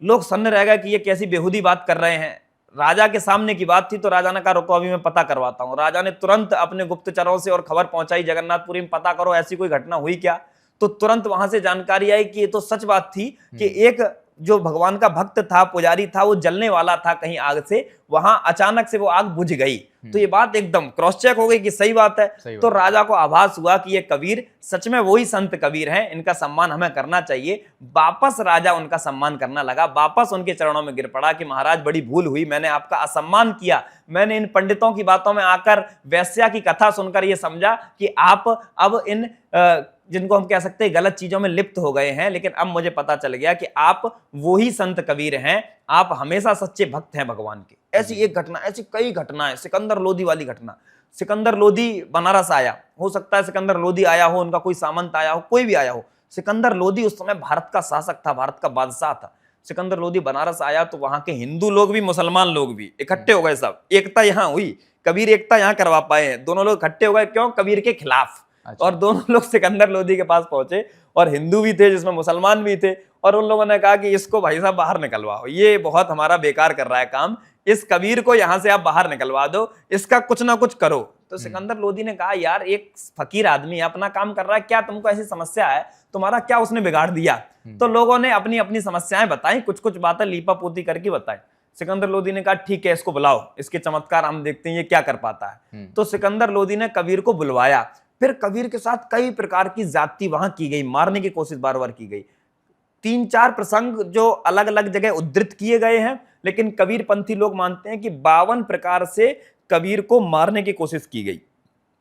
S2: लोग सन्न रह गए कि ये कैसी बेहुदी बात कर रहे हैं। राजा के सामने की बात थी, तो राजा ने कहा रुको अभी मैं पता करवाता हूं। राजा ने तुरंत अपने गुप्तचरों से और खबर पहुंचाई, जगन्नाथपुरी में पता करो ऐसी कोई घटना हुई क्या। तो तुरंत वहां से जानकारी आई कि ये तो सच बात थी कि एक जो भगवान का भक्त था, पुजारी था, वो जलने वाला था कहीं आग से, वहां अचानक से वो आग बुझ गई। तो ये बात एकदम क्रॉस चेक हो गई कि सही बात है। तो राजा को आभास हुआ कि ये कबीर सच में वही संत कबीर हैं, इनका सम्मान हमें करना चाहिए। वापस राजा उनका सम्मान करना लगा, वापस उनके चरणों में गिर पड़ा कि महाराज बड़ी भूल हुई, मैंने आपका असम्मान किया, मैंने इन पंडितों की बातों में आकर वेश्या की कथा सुनकर ये समझा कि आप अब इन जिनको हम कह सकते हैं गलत चीजों में लिप्त हो गए हैं, लेकिन अब मुझे पता चल गया कि आप वही संत कबीर हैं, आप हमेशा सच्चे भक्त हैं भगवान के। ऐसी एक घटना, ऐसी कई घटनाएं। सिकंदर लोधी वाली घटना, सिकंदर लोधी बनारस आया, हो सकता है सिकंदर लोधी आया हो, उनका कोई सामंत आया हो, कोई भी आया हो। सिकंदर लोधी उस समय भारत का शासक था, भारत का बादशाह था। सिकंदर लोधी बनारस आया तो वहां के हिंदू लोग भी मुसलमान लोग भी इकट्ठे हो गए, सब एकता यहां हुई। कबीर एकता यहां करवा पाए हैं, दोनों लोग इकट्ठे हो गए, क्यों? कबीर के खिलाफ। अच्छा। और दोनों लोग सिकंदर लोधी के पास पहुंचे, और हिंदू भी थे जिसमें मुसलमान भी थे, और उन लोगों ने कहा कि इसको भाई साहब बाहर निकलवाओ, ये बहुत हमारा बेकार कर रहा है काम, इस कबीर को यहां से आप बाहर निकलवा दो, इसका कुछ ना कुछ करो। तो सिकंदर लोधी ने कहा यार एक फकीर आदमी है, अपना काम कर रहा है, क्या तुमको ऐसी समस्या है, तुम्हारा क्या उसने बिगाड़ दिया? तो लोगों ने अपनी अपनी समस्याएं बताई, कुछ कुछ बातें लीपा पोती करके बताई। सिकंदर लोधी ने कहा ठीक है, इसको बुलाओ, इसके चमत्कार हम देखते हैं ये क्या कर पाता है। तो सिकंदर लोधी ने कबीर को बुलवाया। फिर कबीर के साथ कई प्रकार की जाति वहां की गई, मारने की कोशिश बार बार की गई। 3-4 प्रसंग जो अलग अलग जगह उद्धृत किए गए हैं, लेकिन कबीर पंथी लोग मानते हैं कि 52 प्रकार से कबीर को मारने की कोशिश की गई।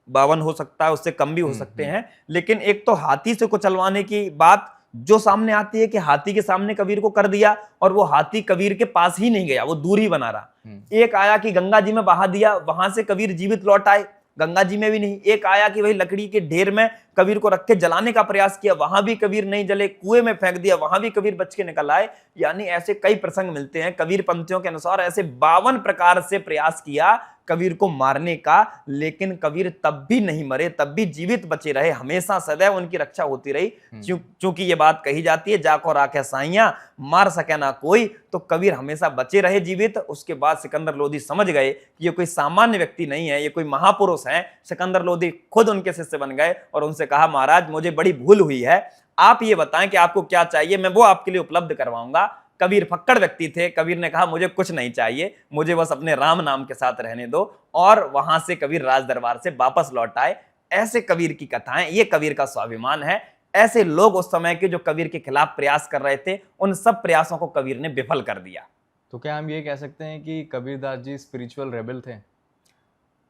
S2: 52 हो सकता है, उससे कम भी हो सकते हैं, लेकिन एक तो हाथी से कुचलवाने की बात जो सामने आती है कि हाथी के सामने कबीर को कर दिया, और वो हाथी कबीर के पास ही नहीं गया, वो दूर ही बना रहा। एक आया कि गंगा जी में बहा दिया, वहां से कबीर जीवित लौट आए, गंगा जी में भी नहीं। एक आया कि वही लकड़ी के ढेर में कबीर को रख के जलाने का प्रयास किया, वहां भी कबीर नहीं जले, कुएं में फेंक दिया, वहां भी कबीर बच के निकल आए। यानी ऐसे कई प्रसंग मिलते हैं कबीर पंथियों के अनुसार, ऐसे 52 प्रकार से प्रयास किया कबीर को मारने का, लेकिन कबीर तब भी नहीं मरे, तब भी जीवित बचे रहे, हमेशा सदैव उनकी रक्षा होती रही। क्योंकि ये बात कही जाती है जाको राखे साइया मार सके ना कोई, तो कबीर हमेशा बचे रहे जीवित। उसके बाद सिकंदर लोधी समझ गए कि ये कोई सामान्य व्यक्ति नहीं है, ये कोई महापुरुष है। सिकंदर लोधी खुद उनके शिष्य बन गए और उनसे कहा महाराज मुझे बड़ी भूल हुई है, आप ये बताएं कि आपको क्या चाहिए, मैं वो आपके लिए उपलब्ध करवाऊंगा। कबीर फक्कड़ व्यक्ति थे, कबीर ने कहा मुझे कुछ नहीं चाहिए, मुझे बस अपने राम नाम के साथ रहने दो। और वहां से कबीर राज दरबार से वापस लौट आए। ऐसे कबीर की कथाएं, ये कबीर का स्वाभिमान है। ऐसे लोग उस समय के जो कबीर के खिलाफ प्रयास कर रहे थे, उन सब प्रयासों को कबीर ने विफल कर दिया।
S1: तो क्या हम ये कह सकते हैं कि कबीरदास जी स्पिरिचुअल रेबेल थे?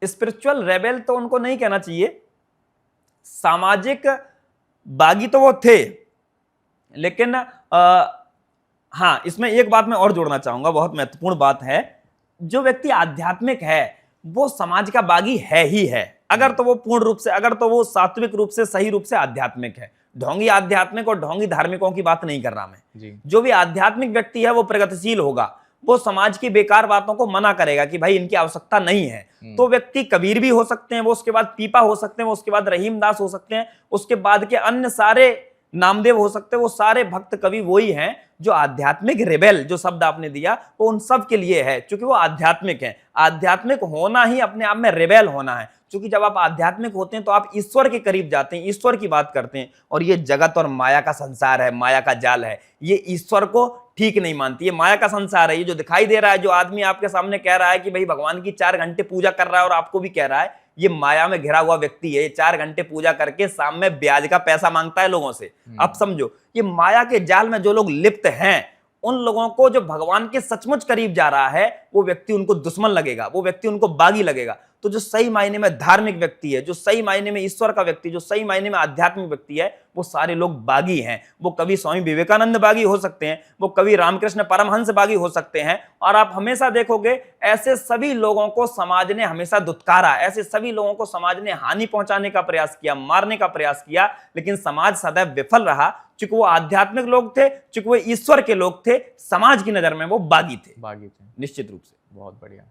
S2: स्पिरिचुअल रेबेल तो उनको नहीं कहना चाहिए, सामाजिक बागी तो वो थे, लेकिन हाँ, इसमें एक बात मैं और जोड़ना चाहूंगा, बहुत महत्वपूर्ण बात है। जो व्यक्ति आध्यात्मिक है वो समाज का बागी है ही है, अगर तो वो पूर्ण रूप से, अगर तो वो सात्विक रूप से, सही रूप से आध्यात्मिक है। ढोंगी आध्यात्मिक और ढोंगी धार्मिकों की बात नहीं कर रहा मैं
S1: जी।
S2: जो भी आध्यात्मिक व्यक्ति है वो प्रगतिशील होगा, वो समाज की बेकार बातों को मना करेगा कि भाई इनकी आवश्यकता नहीं है। तो व्यक्ति कबीर भी हो सकते हैं, वो उसके बाद पीपा हो सकते हैं, वो उसके बाद रहीमदास हो सकते हैं, उसके बाद के अन्य सारे नामदेव हो सकते हैं। वो सारे भक्त कवि वही हैं जो आध्यात्मिक रेबेल, जो शब्द आपने दिया वो उन सब के लिए है, क्योंकि वो आध्यात्मिक है। आध्यात्मिक होना ही अपने आप में रेबेल होना है, क्योंकि जब आप आध्यात्मिक होते हैं तो आप ईश्वर के करीब जाते हैं, ईश्वर की बात करते हैं। और ये जगत और माया का संसार है, माया का जाल है, ये ईश्वर को ठीक नहीं मानती। ये माया का संसार है। ये जो दिखाई दे रहा है, जो आदमी आपके सामने कह रहा है कि भाई भगवान की 4 घंटे पूजा कर रहा है और आपको भी कह रहा है, ये माया में घिरा हुआ व्यक्ति है। ये 4 घंटे पूजा करके शाम में ब्याज का पैसा मांगता है लोगों से। अब समझो, ये माया के जाल में जो लोग लिप्त हैं, उन लोगों को जो भगवान के सचमुच करीब जा रहा है, वो व्यक्ति उनको दुश्मन लगेगा, वो व्यक्ति उनको बागी लगेगा। तो जो सही मायने में धार्मिक व्यक्ति है, जो सही मायने में ईश्वर का व्यक्ति, जो सही मायने में आध्यात्मिक व्यक्ति है, वो सारे लोग बागी हैं। वो कभी स्वामी विवेकानंद बागी हो सकते हैं, वो कभी रामकृष्ण परमहंस बागी हो सकते हैं। और आप हमेशा देखोगे ऐसे सभी लोगों को समाज ने हमेशा दुत्कारा, ऐसे सभी लोगों को समाज ने हानि पहुंचाने का प्रयास किया, मारने का प्रयास किया, लेकिन समाज सदैव विफल रहा, क्योंकि वो आध्यात्मिक लोग थे, क्योंकि वो ईश्वर के लोग थे। समाज की नजर में वो बागी थे, निश्चित रूप से।
S1: बहुत बढ़िया।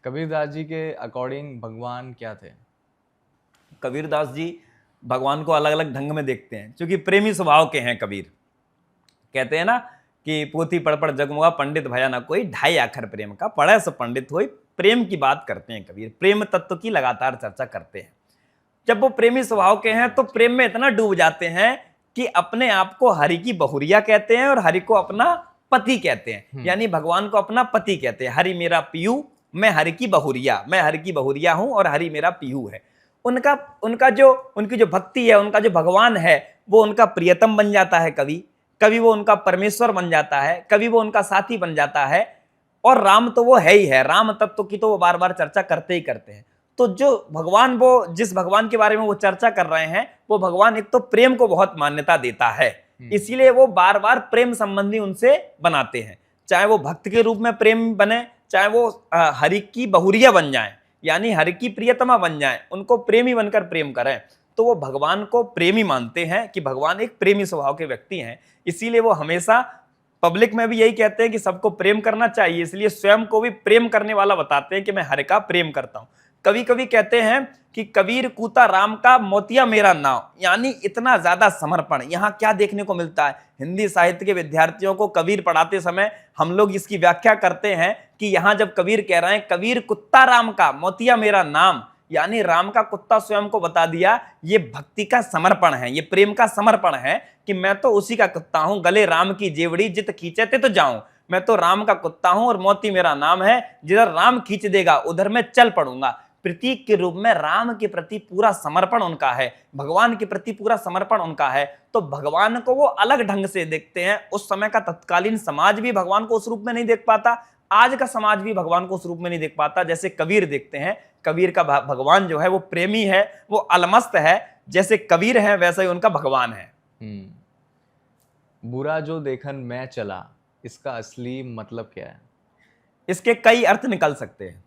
S1: कबीरदास जी के अकॉर्डिंग भगवान क्या थे?
S2: कबीरदास जी भगवान को अलग अलग ढंग में देखते हैं, क्योंकि प्रेमी स्वभाव के हैं कबीर। कहते हैं ना कि पोथी पढ़ पढ़ जगमुआ, पंडित भया ना कोई, 2.5 अक्षर प्रेम का, पढ़े सो पंडित होई। प्रेम की बात करते हैं कबीर, प्रेम तत्व की लगातार चर्चा करते हैं। जब वो प्रेमी स्वभाव के हैं तो प्रेम में इतना डूब जाते हैं कि अपने आप को हरि की बहुरिया कहते हैं और हरि को अपना पति कहते हैं, यानी भगवान को अपना पति कहते हैं। हरि मेरा पियू, मैं हरि की बहुरिया, मैं हरि की बहुरिया हूं और हरि मेरा पियू है। उनकी जो भक्ति है, उनका जो भगवान है, वो उनका प्रियतम बन जाता है। कभी वो उनका परमेश्वर बन जाता है, कभी वो उनका साथी बन जाता है। और राम तो वो है ही है, राम तत्व की तो वो बार बार चर्चा करते ही करते हैं। तो जो भगवान, वो जिस भगवान के बारे में वो चर्चा कर रहे हैं, वो भगवान एक तो प्रेम को बहुत मान्यता देता है, इसीलिए वो बार बार प्रेम संबंधी उनसे बनाते हैं। चाहे वो भक्त के रूप में प्रेम बने, चाहे वो हरि की बहुरिया बन जाए, यानी हरि की प्रियतमा बन जाए, उनको प्रेमी बनकर प्रेम करें। तो वो भगवान को प्रेमी मानते हैं कि भगवान एक प्रेमी स्वभाव के व्यक्ति हैं। इसीलिए वो हमेशा पब्लिक में भी यही कहते हैं कि सबको प्रेम करना चाहिए, इसलिए स्वयं को भी प्रेम करने वाला बताते हैं कि मैं हरि का प्रेम करता हूं। कभी कभी कहते हैं कि कबीर कूता राम का, मोतिया मेरा नाव, यानी इतना ज्यादा समर्पण। यहाँ क्या देखने को मिलता है? हिंदी साहित्य के विद्यार्थियों को कबीर पढ़ाते समय हम लोग इसकी व्याख्या करते हैं कि यहाँ जब कबीर कह रहे हैं कबीर कुत्ता राम का, मोतिया मेरा नाम, यानी राम का कुत्ता स्वयं को बता दिया। ये भक्ति का समर्पण है, ये प्रेम का समर्पण है कि मैं तो उसी का कुत्ता हूं, गले राम की जेवड़ी, जित खींचे ते तो जाऊं। मैं तो राम का कुत्ता हूं और मोती मेरा नाम है, जिधर राम खींच देगा उधर मैं चल पड़ूंगा। प्रतीक के रूप में राम के प्रति पूरा समर्पण उनका है, भगवान के प्रति पूरा समर्पण उनका है। तो भगवान को वो अलग ढंग से देखते हैं। उस समय का तत्कालीन समाज भी भगवान को उस रूप में नहीं देख पाता, आज का समाज भी भगवान को उस रूप में नहीं देख पाता जैसे कबीर देखते हैं। कबीर का भगवान जो है वो प्रेमी है, वो अलमस्त है। जैसे कबीर है वैसे ही उनका भगवान है।
S1: बुरा जो देखन मैं चला, इसका असली मतलब क्या है?
S2: इसके कई अर्थ निकल सकते हैं।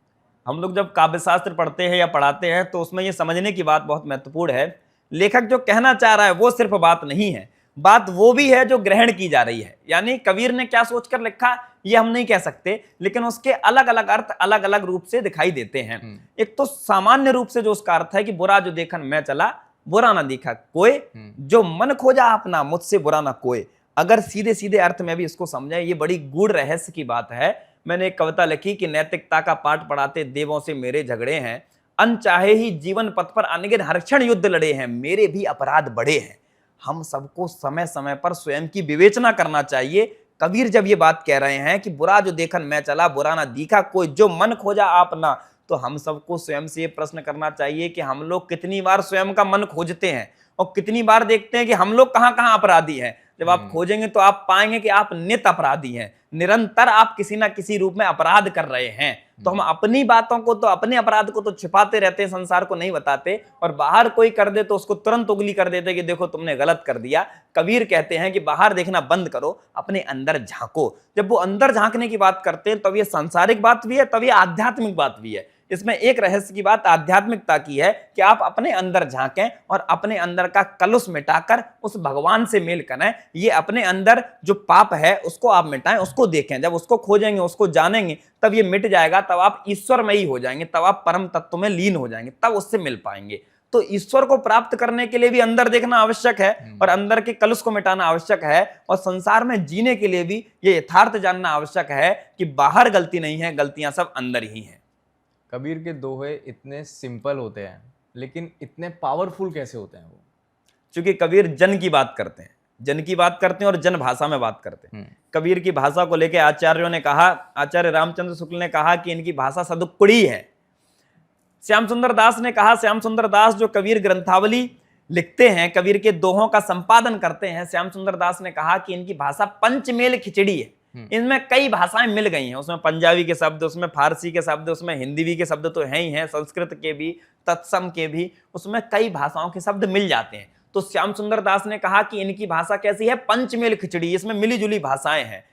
S2: हम लोग जब काव्य शास्त्र पढ़ते हैं या पढ़ाते हैं तो उसमें ये समझने की बात बहुत महत्वपूर्ण है, लेखक जो कहना चाह रहा है वो सिर्फ बात नहीं है, बात वो भी है जो ग्रहण की जा रही है। यानी कबीर ने क्या सोचकर लिखा ये हम नहीं कह सकते, लेकिन उसके अलग अलग अर्थ अलग अलग रूप से दिखाई देते हैं। एक तो सामान्य रूप से जो उसका अर्थ है कि बुरा जो देखन मैं चला, बुरा ना देखा कोई, जो मन खोजा अपना, मुझसे बुरा ना कोई। अगर सीधे सीधे अर्थ में भी इसको समझे, ये बड़ी गूढ़ रहस्य की बात है। मैंने एक कविता लिखी कि नैतिकता का पाठ पढ़ाते देवों से मेरे झगड़े हैं, अनचाहे ही जीवन पथ पर अनगिन हर क्षण युद्ध लड़े हैं, मेरे भी अपराध बड़े हैं। हम सबको समय समय पर स्वयं की विवेचना करना चाहिए। कबीर जब ये बात कह रहे हैं कि बुरा जो देखन मैं चला, बुरा ना दिखा कोई, जो मन खोजा आप ना, तो हम सबको स्वयं से ये प्रश्न करना चाहिए कि हम लोग कितनी बार स्वयं का मन खोजते हैं और कितनी बार देखते हैं कि हम लोग कहां कहां अपराधी हैं। जब आप खोजेंगे तो आप पाएंगे कि आप नित अपराधी हैं, निरंतर आप किसी ना किसी रूप में अपराध कर रहे हैं। तो हम अपनी बातों को तो, अपने अपराध को तो छिपाते रहते हैं, संसार को नहीं बताते, और बाहर कोई कर दे तो उसको तुरंत उंगली कर देते कि देखो तुमने गलत कर दिया। कबीर कहते हैं कि बाहर देखना बंद करो, अपने अंदर झांको। जब वो अंदर झांकने की बात करते हैं तब ये सांसारिक बात भी है, तब ये आध्यात्मिक बात भी है। इसमें एक रहस्य की बात आध्यात्मिकता की है कि आप अपने अंदर झांकें और अपने अंदर का कलुष मिटाकर उस भगवान से मेल करें। ये अपने अंदर जो पाप है उसको आप मिटाएं, उसको देखें। जब उसको खोजेंगे, उसको जानेंगे, तब ये मिट जाएगा, तब आप ईश्वरमयी हो जाएंगे, तब आप परम तत्व में लीन हो जाएंगे, तब उससे मिल पाएंगे। तो ईश्वर को प्राप्त करने के लिए भी अंदर देखना आवश्यक है और अंदर के कलुष को मिटाना आवश्यक है, और संसार में जीने के लिए भी ये यथार्थ जानना आवश्यक है कि बाहर गलती नहीं है, गलतियां सब अंदर ही हैं।
S1: कबीर के दोहे इतने सिंपल होते हैं लेकिन इतने पावरफुल कैसे होते हैं वो?
S2: क्योंकि कबीर जन की बात करते हैं, जन की बात करते हैं और जन भाषा में बात करते हैं। कबीर की भाषा को लेकर आचार्यों ने कहा, आचार्य रामचंद्र शुक्ल ने कहा कि इनकी भाषा सदुक्कड़ी है। श्याम सुंदर दास ने कहा, श्याम सुंदर दास जो कबीर ग्रंथावली लिखते हैं, कबीर के दोहों का संपादन करते हैं, श्याम सुंदर दास ने कहा कि इनकी भाषा पंचमेल खिचड़ी है। इनमें कई भाषाएं मिल गई हैं, उसमें पंजाबी के शब्द, उसमें फारसी के शब्द, उसमें हिंदी भी के शब्द तो हैं ही हैं, संस्कृत के भी, तत्सम के भी, उसमें कई भाषाओं के शब्द मिल जाते हैं। तो श्याम सुंदर दास ने कहा कि इनकी भाषा कैसी है? पंचमेल खिचड़ी, इसमें मिली जुली भाषाएं हैं।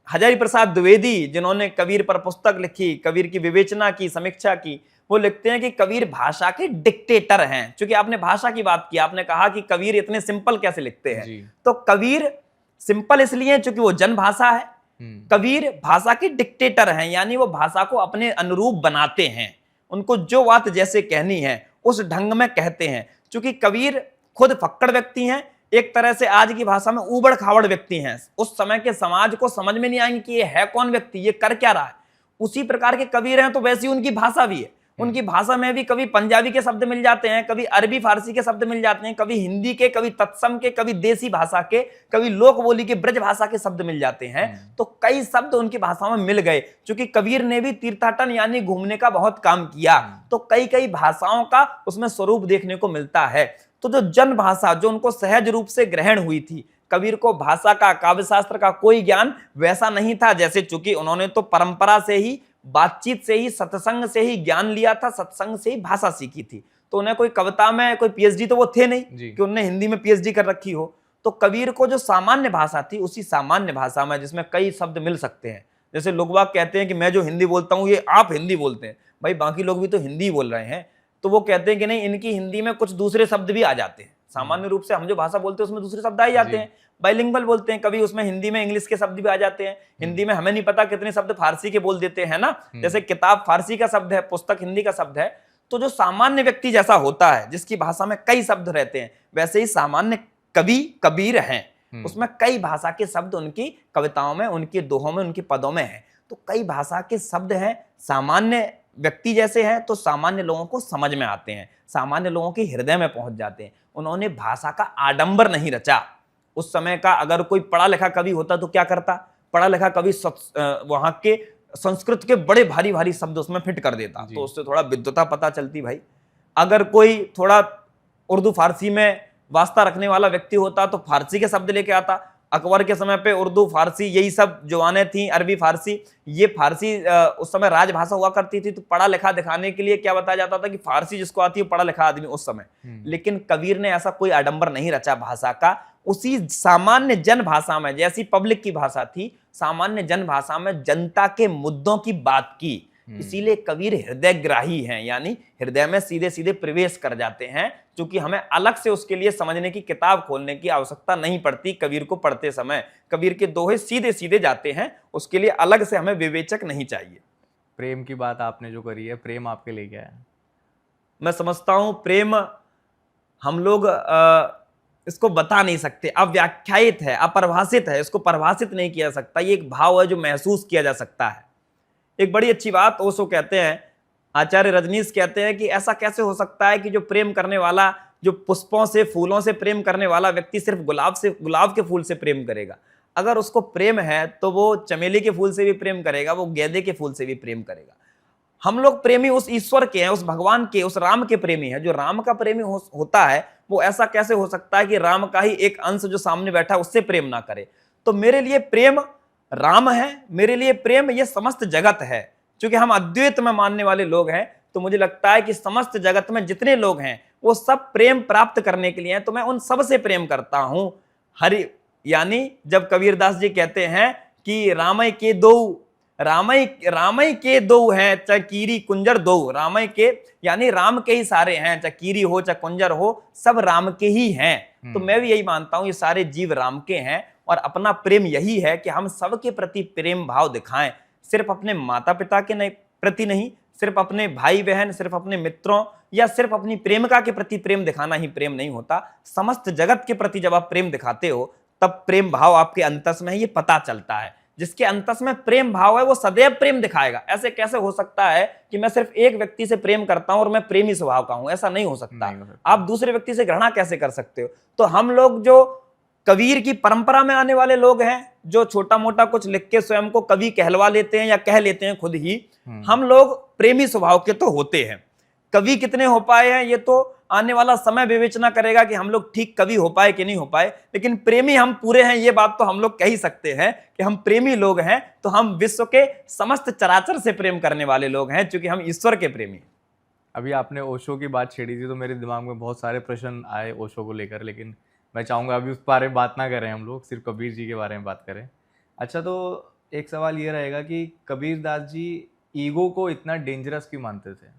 S2: हजारी प्रसाद द्विवेदी जिन्होंने कबीर पर पुस्तक लिखी, कबीर की विवेचना की, समीक्षा की, वो लिखते हैं कि कबीर भाषा के डिक्टेटर हैं। क्योंकि आपने भाषा की बात की, आपने कहा कि कबीर इतने सिंपल कैसे लिखते हैं, तो कबीर सिंपल इसलिए क्योंकि वो जन भाषा है। कबीर भाषा के डिक्टेटर हैं, यानी वो भाषा को अपने अनुरूप बनाते हैं, उनको जो बात जैसे कहनी है उस ढंग में कहते हैं। क्योंकि कबीर खुद फक्कड़ व्यक्ति हैं, एक तरह से आज की भाषा में ऊबड़ खाबड़ व्यक्ति हैं। उस समय के समाज को समझ में नहीं आएंगे कि ये है कौन व्यक्ति, ये कर क्या रहा है। उसी प्रकार के कबीर हैं, तो वैसी उनकी भाषा भी है। उनकी भाषा में भी कभी पंजाबी के शब्द मिल जाते हैं, कभी अरबी फारसी के शब्द मिल जाते हैं, कभी हिंदी के, कभी तत्सम के, कभी देसी भाषा के, कभी लोक बोली के, ब्रज भाषा के शब्द मिल जाते हैं। तो कई शब्द उनकी भाषाओं में मिल गए। क्योंकि कबीर ने भी तीर्थाटन यानी घूमने का बहुत काम किया, तो कई कई भाषाओं का उसमें स्वरूप देखने को मिलता है। तो जो जन भाषा जो उनको सहज रूप से ग्रहण हुई थी, कबीर को भाषा का, काव्य शास्त्र का कोई ज्ञान वैसा नहीं था, जैसे चूंकि उन्होंने तो परंपरा से ही, बातचीत से ही, सत्संग से ही ज्ञान लिया था, सत्संग से ही भाषा सीखी थी। तो उन्हें कोई कविता में कोई पीएचडी तो वो थे नहीं कि उन्होंने हिंदी में पीएचडी कर रखी हो। तो कबीर को जो सामान्य भाषा थी, उसी सामान्य भाषा में जिसमें कई शब्द मिल सकते हैं, जैसे लोग बाग कहते हैं कि मैं जो हिंदी बोलता हूं ये आप हिंदी बोलते हैं, भाई बाकी लोग भी तो हिंदी बोल रहे हैं। तो वो कहते हैं कि नहीं, इनकी हिंदी में कुछ दूसरे शब्द भी आ जाते हैं। सामान्य रूप से हम जो भाषा बोलते हैं उसमें दूसरे शब्द आ जाते हैं, बाइलिंगुअल बोलते हैं, कभी उसमें हिंदी में इंग्लिश के शब्द भी आ जाते हैं। हिंदी में हमें नहीं पता कितने शब्द फारसी के बोल देते हैं ना, जैसे किताब फारसी का शब्द है, पुस्तक हिंदी का शब्द है। तो जो सामान्य व्यक्ति जैसा होता है, जिसकी भाषा में कई शब्द रहते हैं, वैसे ही सामान्य कवि कबीर हैं, उसमें कई भाषा के शब्द उनकी कविताओं में, उनके दोहों में, उनके पदों में है। तो कई भाषा के शब्द हैं, सामान्य व्यक्ति जैसे हैं, तो सामान्य लोगों को समझ में आते हैं, सामान्य लोगों के हृदय में पहुंच जाते हैं। उन्होंने भाषा का आडंबर नहीं रचा। उस समय का अगर कोई पढ़ा लिखा कवि होता तो क्या करता? पढ़ा लिखा कवि वहां के संस्कृत के बड़े भारी भारी शब्द उसमें फिट कर देता, तो उससे थोड़ा विद्वता पता चलती भाई। अगर कोई थोड़ा उर्दू फारसी में वास्ता रखने वाला व्यक्ति होता तो फारसी के शब्द लेके आता। अकबर के समय पे उर्दू फारसी यही सब जुबानें थी, अरबी फारसी, ये फारसी उस समय राजभाषा हुआ करती थी। तो पढ़ा लिखा दिखाने के लिए क्या बताया जाता था कि फारसी जिसको आती है पढ़ा लिखा आदमी उस समय। लेकिन कबीर ने ऐसा कोई आडंबर नहीं रचा भाषा का। उसी सामान्य जन भाषा में, जैसी पब्लिक की भाषा थी, सामान्य जन भाषा में जनता के मुद्दों की बात की। इसीलिए कबीर हृदयग्राही हैं, यानी हृदय में सीधे सीधे प्रवेश कर जाते हैं। क्योंकि हमें अलग से उसके लिए समझने की, किताब खोलने की आवश्यकता नहीं पड़ती। कबीर को पढ़ते समय कबीर के दोहे सीधे सीधे जाते हैं, उसके लिए अलग से हमें विवेचक नहीं चाहिए।
S1: प्रेम की बात आपने जो करी है, प्रेम आपके लिए क्या है?
S2: मैं समझता हूं प्रेम हम लोग इसको बता नहीं सकते, अव्याख्यायित है, अपरिभाषित है, इसको परिभाषित नहीं किया जा सकता। ये एक भाव है जो महसूस किया जा सकता है। एक बड़ी अच्छी बात ओशो कहते हैं, आचार्य रजनीश कहते हैं कि ऐसा कैसे हो सकता है कि जो प्रेम करने वाला, जो पुष्पों से, फूलों से प्रेम करने वाला व्यक्ति सिर्फ गुलाब के फूल से प्रेम करेगा। अगर उसको प्रेम है तो वो चमेली के फूल से भी प्रेम करेगा, वो गेंदे के फूल से भी प्रेम करेगा। हम लोग प्रेमी उस ईश्वर के हैं, उस भगवान के, उस राम के प्रेमी हैं। जो राम का प्रेमी होता है, वो ऐसा कैसे हो सकता है कि राम का ही एक अंश जो सामने बैठा है उससे प्रेम ना करे? तो मेरे लिए प्रेम राम है, मेरे लिए प्रेम ये समस्त जगत है। क्योंकि हम अद्वैत में मानने वाले लोग हैं, तो मुझे लगता है कि समस्त जगत में जितने लोग हैं वो सब प्रेम प्राप्त करने के लिए हैं, तो मैं उन सब से प्रेम करता हूं। हरि यानी जब कबीरदास जी कहते हैं कि रामय के दो रामई के दो हैं, चाहे कीरी कुंजर दो, रामई के यानी राम के ही सारे हैं, चाहे कीरी हो चाहे कुंजर हो, सब राम के ही हैं। तो मैं भी यही मानता हूं ये सारे जीव राम के हैं, और अपना प्रेम यही है कि हम सबके प्रति प्रेम भाव दिखाएं, सिर्फ अपने माता पिता के प्रति नहीं, सिर्फ अपने भाई बहन, सिर्फ अपने मित्रों या सिर्फ अपनी प्रेमिका के प्रति प्रेम दिखाना ही प्रेम नहीं होता। समस्त जगत के प्रति जब आप प्रेम दिखाते हो तब प्रेम भाव आपके अंतस में है, ये पता चलता है। जिसके अंतस में प्रेम भाव है वो सदैव प्रेम दिखाएगा। ऐसे कैसे हो सकता है कि मैं सिर्फ एक व्यक्ति से प्रेम करता हूं और मैं प्रेमी स्वभाव का हूं? ऐसा नहीं हो सकता। आप दूसरे व्यक्ति से घृणा कैसे कर सकते हो? तो हम लोग जो कबीर की परंपरा में आने वाले लोग हैं, जो छोटा मोटा कुछ लिख के स्वयं को कवि कहलवा लेते हैं या कह लेते हैं खुद ही, हम लोग प्रेमी स्वभाव के तो होते हैं। कवि कितने हो पाए हैं ये तो आने वाला समय विवेचना करेगा कि हम लोग ठीक कवि हो पाए कि नहीं हो पाए, लेकिन प्रेमी हम पूरे हैं, ये बात तो हम लोग कह ही सकते हैं कि हम प्रेमी लोग हैं। तो हम विश्व के समस्त चराचर से प्रेम करने वाले लोग हैं, क्योंकि हम ईश्वर के प्रेमी हैं।
S1: अभी आपने ओशो की बात छेड़ी थी तो मेरे दिमाग में बहुत सारे प्रश्न आए ओशो को लेकर, लेकिन मैं चाहूँगा अभी उस बारे में बात ना करें, हम लोग सिर्फ कबीर जी के बारे में बात करें। अच्छा, तो एक सवाल ये रहेगा कि कबीर दास जी ईगो को इतना डेंजरस क्यों मानते थे?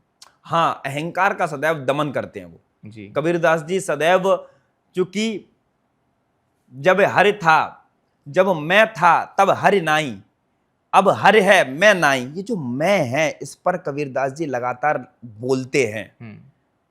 S2: हाँ, अहंकार का सदैव दमन करते हैं वो
S1: जी।
S2: कबीरदास जी सदैव, चूंकि जब हरि था, जब मैं था तब हरि नाई, अब हरि है मैं नाई, ये जो मैं है इस पर कबीरदास जी लगातार बोलते हैं।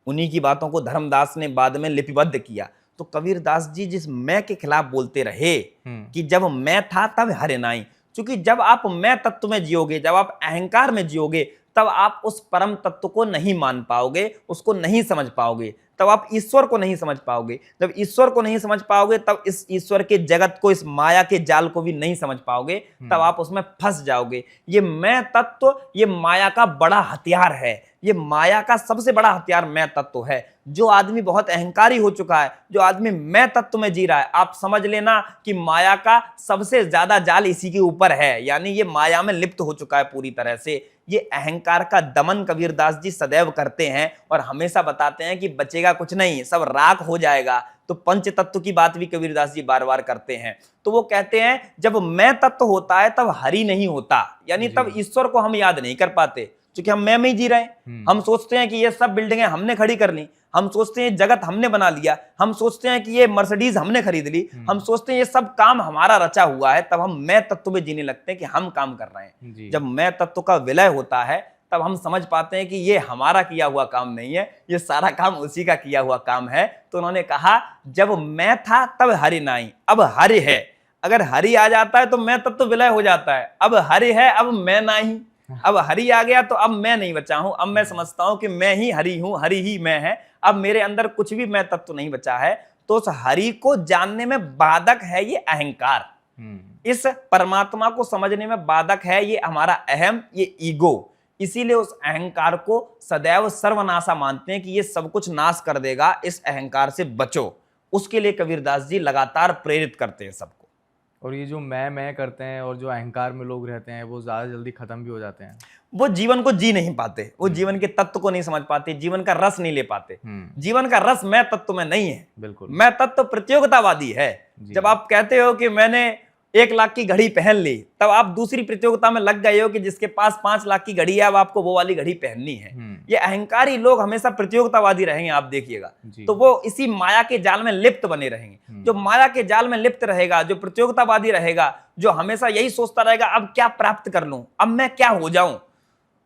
S2: उन्हीं की बातों को धर्मदास ने बाद में लिपिबद्ध किया। तो कबीरदास जी जिस मैं के खिलाफ बोलते रहे कि जब मैं था तब हरि नाई, क्योंकि जब आप मैं तत्व में जियोगे, जब आप अहंकार में जियोगे, तब आप उस परम तत्व को नहीं मान पाओगे, उसको नहीं समझ पाओगे, तब आप ईश्वर को नहीं समझ पाओगे। जब ईश्वर को नहीं समझ पाओगे तब इस ईश्वर के जगत को, इस माया के जाल को भी नहीं समझ पाओगे, तब आप उसमें फंस जाओगे। ये मैं तत्व ये माया का बड़ा हथियार है, ये माया का सबसे बड़ा हथियार मैं तत्व है। जो आदमी बहुत अहंकारी हो चुका है, जो आदमी मैं तत्व में जी रहा है, आप समझ लेना कि माया का सबसे ज्यादा जाल इसी के ऊपर है, यानी ये माया में लिप्त हो चुका है पूरी तरह से। ये अहंकार का दमन कबीरदास जी सदैव करते हैं और हमेशा बताते हैं कि बचेगा कुछ नहीं, सब राख हो जाएगा। तो पंच तत्व की बात भी कबीरदास जी बार बार करते हैं। तो वो कहते हैं जब मैं तत्व होता है तब हरि नहीं होता, यानी तब ईश्वर को हम याद नहीं कर पाते, क्योंकि हम मैं में ही जी रहे हैं। हम सोचते हैं कि ये सब बिल्डिंगें हमने खड़ी कर ली, हम सोचते हैं जगत हमने बना लिया, हम सोचते हैं कि ये मर्सिडीज हमने खरीद ली, हम सोचते हैं ये सब काम हमारा रचा हुआ है। तब हम मैं तत्व में जीने लगते हैं कि हम काम कर रहे हैं। जब मैं तत्व का विलय होता है तब हम समझ पाते हैं कि ये हमारा किया हुआ काम नहीं है, ये सारा काम उसी का किया हुआ काम है। तो उन्होंने कहा जब मैं था तब हरि नाई, अब हरि है। अगर हरि आ जाता है तो मैं तत्व विलय हो जाता है, अब हरि है, अब मैं नहीं। अब हरि आ गया तो अब मैं नहीं बचा हूं, अब मैं समझता हूं कि मैं ही हरि हूं, हरि ही मैं है, अब मेरे अंदर कुछ भी मैं तत्व नहीं बचा है। तो उस हरि को जानने में बाधक है ये अहंकार, इस परमात्मा को समझने में बाधक है ये हमारा अहम, ये ईगो। इसीलिए उस अहंकार को सदैव सर्वनाशा मानते हैं कि ये सब कुछ नाश कर देगा, इस अहंकार से बचो। उसके लिए कबीरदास जी लगातार प्रेरित करते हैं सबको।
S1: और ये जो मैं करते हैं और जो अहंकार में लोग रहते हैं वो ज्यादा जल्दी खत्म भी हो जाते हैं।
S2: वो जीवन को जी नहीं पाते, वो जीवन के तत्व को नहीं समझ पाते, जीवन का रस नहीं ले पाते। जीवन का रस मैं तत्व में नहीं है।
S1: बिल्कुल,
S2: मैं तत्व प्रतियोगितावादी है। जब आप कहते हो कि मैंने 1 लाख की घड़ी पहन ली, तब आप दूसरी प्रतियोगिता में लग गए हो कि जिसके पास 5 लाख की घड़ी है अब आपको वो वाली घड़ी पहननी है। ये अहंकारी लोग हमेशा प्रतियोगितावादी रहेंगे, आप देखिएगा। तो वो इसी माया के जाल में लिप्त बने रहेंगे। जो माया के जाल में लिप्त रहेगा, जो प्रतियोगितावादी रहेगा, जो हमेशा यही सोचता रहेगा अब क्या प्राप्त कर लूं, अब मैं क्या हो जाऊं,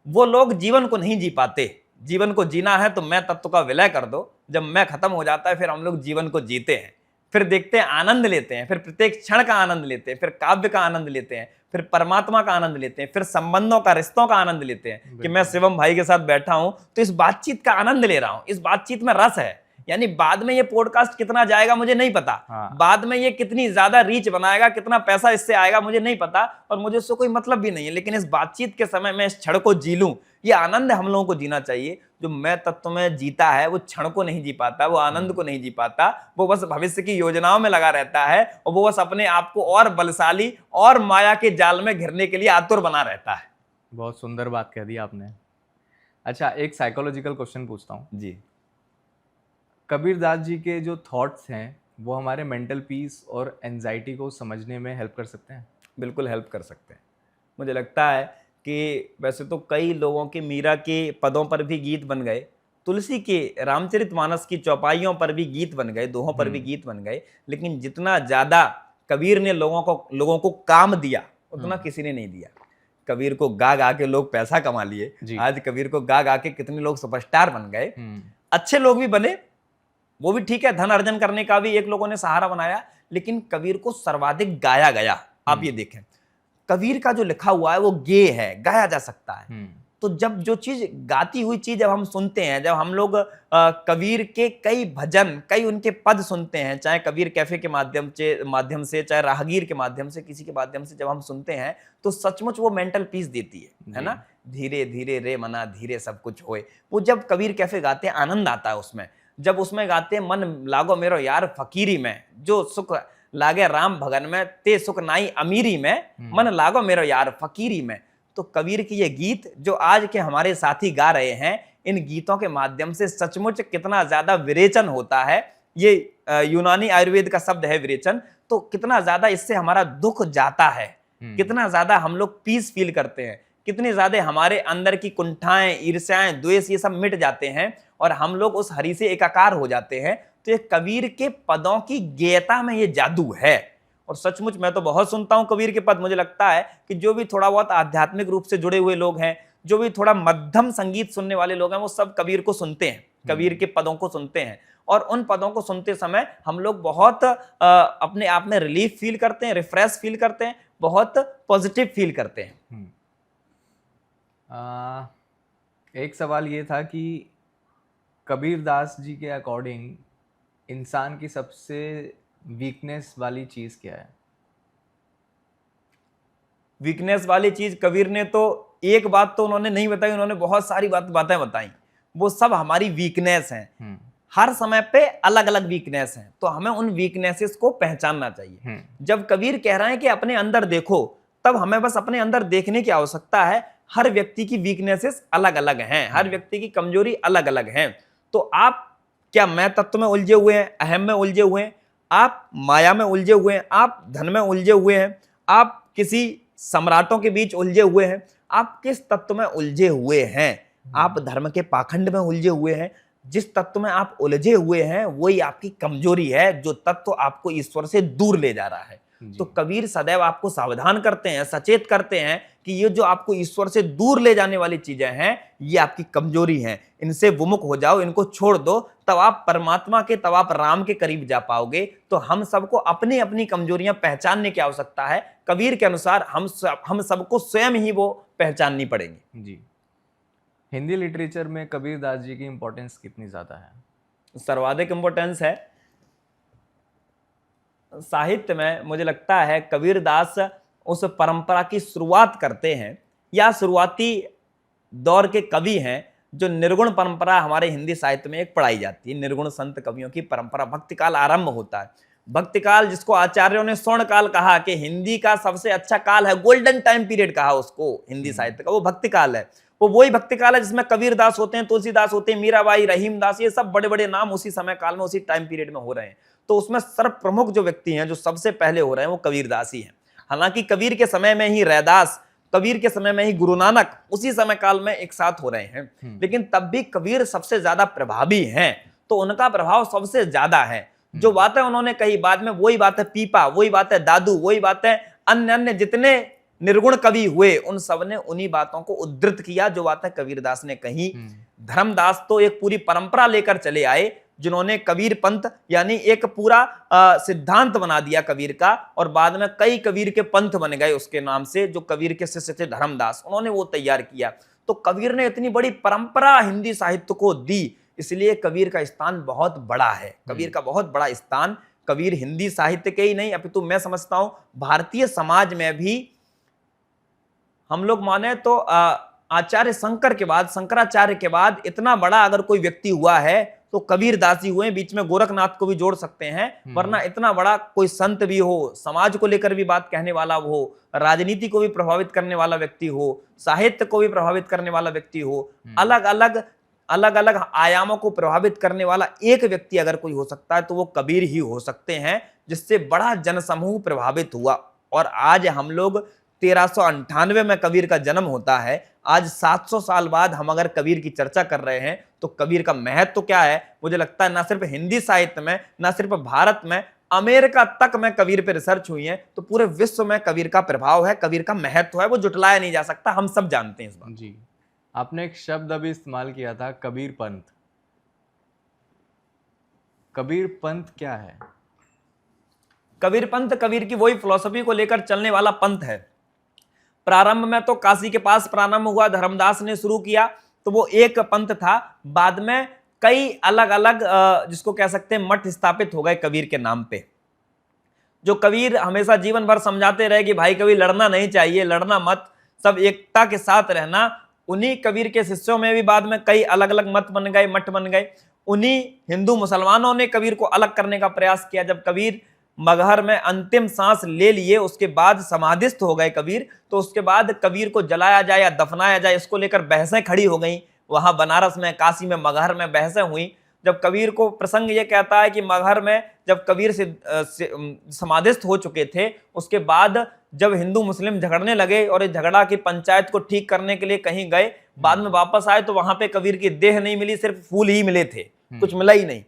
S2: वो लोग जीवन को नहीं जी पाते। जीवन को जीना है तो मैं तत्व का विलय कर दो। जब मैं खत्म हो जाता है फिर हम लोग जीवन को जीते हैं, फिर देखते हैं, आनंद लेते हैं, फिर प्रत्येक क्षण का आनंद लेते हैं, फिर काव्य का आनंद लेते हैं, फिर परमात्मा का आनंद लेते हैं, फिर संबंधों का, रिश्तों का आनंद लेते हैं कि मैं शिवम भाई के साथ बैठा हूं तो इस बातचीत का आनंद ले रहा हूं, इस बातचीत में रस है। यानी बाद में ये पॉडकास्ट कितना जाएगा मुझे नहीं पता, बाद में ये कितनी ज्यादा रीच बनाएगा, कितना पैसा इससे आएगा मुझे नहीं पता, और मुझे उससे कोई मतलब भी नहीं है। लेकिन इस बातचीत के समय में इस क्षण को जी लूं, ये आनंद हम लोगों को जीना चाहिए। जो मैं तत्व में जीता है वो क्षण को नहीं जी पाता, वो आनंद को नहीं जी पाता, वो बस भविष्य की योजनाओं में लगा रहता है, और वो बस अपने आप को और बलशाली और माया के जाल में घिरने के लिए आतुर बना रहता है।
S1: बहुत सुंदर बात कह दी आपने। अच्छा, एक साइकोलॉजिकल क्वेश्चन पूछता हूँ
S2: जी।
S1: कबीरदास जी के जो थॉट्स हैं वो हमारे मेंटल पीस और एंजाइटी को समझने में हेल्प कर सकते हैं?
S2: बिल्कुल हेल्प कर सकते हैं। मुझे लगता है कि वैसे तो कई लोगों के मीरा के पदों पर भी गीत बन गए, तुलसी के रामचरितमानस की चौपाइयों पर भी गीत बन गए, दोहों पर भी गीत बन गए, लेकिन जितना ज्यादा कबीर ने लोगों को काम दिया उतना किसी ने नहीं दिया। कबीर को गा गा के लोग पैसा कमा लिए। आज कबीर को गा गा के कितने लोग सुपरस्टार बन गए, अच्छे लोग भी बने, वो भी ठीक है, धन अर्जन करने का भी एक लोगों ने सहारा बनाया, लेकिन कबीर को सर्वाधिक गाया गया। आप ये देखें, कबीर का जो लिखा हुआ है वो गेय है, गाया जा सकता है। तो जब जो चीज गाती हुई चीज जब हम सुनते हैं, जब हम लोग कबीर के कई भजन, कई उनके पद सुनते हैं, चाहे कबीर कैफे के माध्यम से, चाहे राहगीर के माध्यम से, किसी के माध्यम से जब हम सुनते हैं, तो सचमुच वो मेंटल पीस देती है ना। धीरे धीरे रे मना धीरे सब कुछ होए, वो जब कबीर कैफे गाते हैं आनंद आता है उसमें। जब उसमें गाते हैं मन लागो मेरो यार फकीरी में, जो सुख लागे राम भगन में, ते सुख नाई अमीरी में, मन लागो मेरो यार फकीरी में। तो कबीर की ये गीत जो आज के हमारे साथी गा रहे हैं, इन गीतों के माध्यम से सचमुच कितना ज्यादा विरेचन होता है। ये यूनानी आयुर्वेद का शब्द है विरेचन, तो कितना ज्यादा इससे हमारा दुख जाता है, कितना ज्यादा हम लोग पीस फील करते हैं, कितनी ज्यादा हमारे अंदर की कुंठाएं, ईर्ष्याएं, द्वेष, ये सब मिट जाते हैं और हम लोग उस हरि से एकाकार हो जाते हैं। तो ये कबीर के पदों की गेयता में ये जादू है। और सचमुच मैं तो बहुत सुनता हूं कबीर के पद। मुझे लगता है कि जो भी थोड़ा बहुत आध्यात्मिक रूप से जुड़े हुए लोग हैं, जो भी थोड़ा मध्यम संगीत सुनने वाले लोग हैं, वो सब कबीर को सुनते हैं, कबीर के पदों को सुनते हैं। और उन पदों को सुनते समय हम लोग बहुत अपने आप में रिलीफ फील करते हैं, रिफ्रेश फील करते हैं, बहुत पॉजिटिव फील करते हैं।
S1: एक सवाल ये था कि कबीर दास जी के अकॉर्डिंग इंसान की सबसे वीकनेस वाली चीज क्या है?
S2: वीकनेस वाली चीज कबीर ने तो एक बात तो उन्होंने नहीं बताई, उन्होंने बहुत सारी बातें बताई। वो सब हमारी वीकनेस हैं, हर समय पे अलग अलग वीकनेस हैं, तो हमें उन वीकनेसेस को पहचानना चाहिए। जब कबीर कह रहे हैं कि अपने अंदर देखो, तब हमें बस अपने अंदर देखने की आवश्यकता है। हर व्यक्ति की वीकनेसेस अलग अलग हैं, हर व्यक्ति की कमजोरी अलग अलग हैं। तो आप क्या मैं तत्व में उलझे हुए हैं, अहम में उलझे हुए हैं, आप माया में उलझे हुए हैं, आप धन में उलझे हुए हैं, आप किसी सम्राटों के बीच उलझे हुए हैं, आप किस तत्व में उलझे हुए हैं? आप धर्म के पाखंड में उलझे हुए हैं। जिस तत्व में आप उलझे हुए हैं वही आपकी कमजोरी है, जो तत्व आपको ईश्वर से दूर ले जा रहा है। तो कबीर सदैव आपको सावधान करते हैं, सचेत करते हैं कि ये जो आपको ईश्वर से दूर ले जाने वाली चीजें हैं, ये आपकी कमजोरी हैं, इनसे विमुख हो जाओ, इनको छोड़ दो, तब आप परमात्मा के, तब आप राम के करीब जा पाओगे। तो हम सबको अपनी अपनी कमजोरियां पहचानने की आवश्यकता है। कबीर के अनुसार हम सबको स्वयं ही वो पहचाननी पड़ेगी।
S1: जी। हिंदी लिटरेचर में कबीर दास जी की इंपॉर्टेंस कितनी ज्यादा है?
S2: सर्वाधिक इंपॉर्टेंस है। साहित्य में मुझे लगता है कबीर दास उस परंपरा की शुरुआत करते हैं, या शुरुआती दौर के कवि हैं जो निर्गुण परंपरा हमारे हिंदी साहित्य में एक पढ़ाई जाती है। निर्गुण संत कवियों की परंपरा, भक्ति काल आरंभ होता है। भक्ति काल जिसको आचार्यों ने स्वर्ण काल कहा, कि हिंदी का सबसे अच्छा काल है, गोल्डन टाइम पीरियड कहा उसको हिंदी साहित्य का, वो भक्ति काल है। वो वही भक्ति काल है जिसमें कबीर दास होते हैं, तुलसीदास होते हैं, मीराबाई, रहीम दास, ये सब बड़े बड़े नाम उसी समय काल में, उसी टाइम पीरियड में हो रहे हैं। तो उसमें सर्व प्रमुख जो व्यक्ति हैं, जो सबसे पहले हो रहे हैं, वो कबीर दास ही हैं। हालांकि कबीर के समय में ही रैदास, कबीर के समय में ही गुरु नानक उसी समय काल में एक साथ हो रहे हैं, लेकिन तब भी कबीर सबसे ज्यादा प्रभावी हैं, तो उनका प्रभाव सबसे ज्यादा है। जो बातें उन्होंने कही बाद में, वही बात है पीपा, वही बात है दादू, वही बात है अन्य अन्य जितने निर्गुण कवि हुए, उन सब ने उन्हीं बातों को उद्धृत किया जो बातें कबीरदास ने कही। धर्मदास तो एक पूरी परंपरा लेकर चले आए, जिन्होंने कबीर पंथ यानी एक पूरा सिद्धांत बना दिया कबीर का, और बाद में कई कबीर के पंथ बन गए उसके नाम से। जो कबीर के शिष्य थे धर्मदास, उन्होंने वो तैयार किया। तो कबीर ने इतनी बड़ी परंपरा हिंदी साहित्य को दी, इसलिए कबीर का स्थान बहुत बड़ा है। कबीर का बहुत बड़ा स्थान, कबीर हिंदी साहित्य के ही नहीं अपितु मैं समझता हूं भारतीय समाज में भी, हम लोग माने तो आचार्य शंकर के बाद, शंकराचार्य के बाद इतना बड़ा अगर कोई व्यक्ति हुआ है तो कबीर दास ही हुए। बीच में गोरखनाथ को भी जोड़ सकते हैं, वरना इतना बड़ा कोई संत भी हो, समाज को लेकर भी बात कहने वाला हो, राजनीति को भी प्रभावित करने वाला व्यक्ति हो, साहित्य को भी प्रभावित करने वाला व्यक्ति हो, अलग अलग आयामों को प्रभावित करने वाला एक व्यक्ति अगर कोई हो सकता है तो वो कबीर ही हो सकते हैं, जिससे बड़ा जनसमूह प्रभावित हुआ। और आज हम लोग 1398 में कबीर का जन्म होता है। आज 700 साल बाद हम अगर कबीर की चर्चा कर रहे हैं तो कबीर का महत्व तो क्या है, मुझे लगता है ना सिर्फ हिंदी साहित्य में, ना सिर्फ भारत में, अमेरिका तक में कबीर पे रिसर्च हुई है, तो पूरे विश्व में कबीर का प्रभाव है, कबीर का महत्व है, वो जुटलाया नहीं जा सकता, हम सब जानते हैं इस बात।
S1: जी, आपने एक शब्द अभी इस्तेमाल किया था, कबीर पंथ। कबीर पंथ क्या है?
S2: कबीर पंथ कबीर की वही फिलॉसफी को लेकर चलने वाला पंथ है। प्रारंभ में तो काशी के पास प्रारंभ हुआ, धर्मदास ने शुरू किया, तो वो एक पंथ था। बाद में कई अलग अलग जिसको कह सकते हैं मठ स्थापित हो गए कबीर के नाम पे। जो कबीर हमेशा जीवन भर समझाते रहे कि भाई कभी लड़ना नहीं चाहिए, लड़ना मत, सब एकता के साथ रहना, उन्हीं कबीर के शिष्यों में भी बाद में कई अलग अलग मत बन गए, मठ बन गए। उन्हीं हिंदू मुसलमानों ने कबीर को अलग करने का प्रयास किया। जब कबीर मगहर में अंतिम सांस ले लिए, उसके बाद समाधिस्थ हो गए कबीर, तो उसके बाद कबीर को जलाया जाए या दफनाया जाए, इसको लेकर बहसें खड़ी हो गई। वहां बनारस में, काशी में, मगहर में बहसें हुई। जब कबीर को प्रसंग ये कहता है कि मगहर में जब कबीर से समाधिस्थ हो चुके थे, उसके बाद जब हिंदू मुस्लिम झगड़ने लगे और इस झगड़ा की पंचायत को ठीक करने के लिए कहीं गए, बाद में वापस आए तो वहां पे कबीर की देह नहीं मिली, सिर्फ फूल ही मिले थे, कुछ मिला ही नहीं।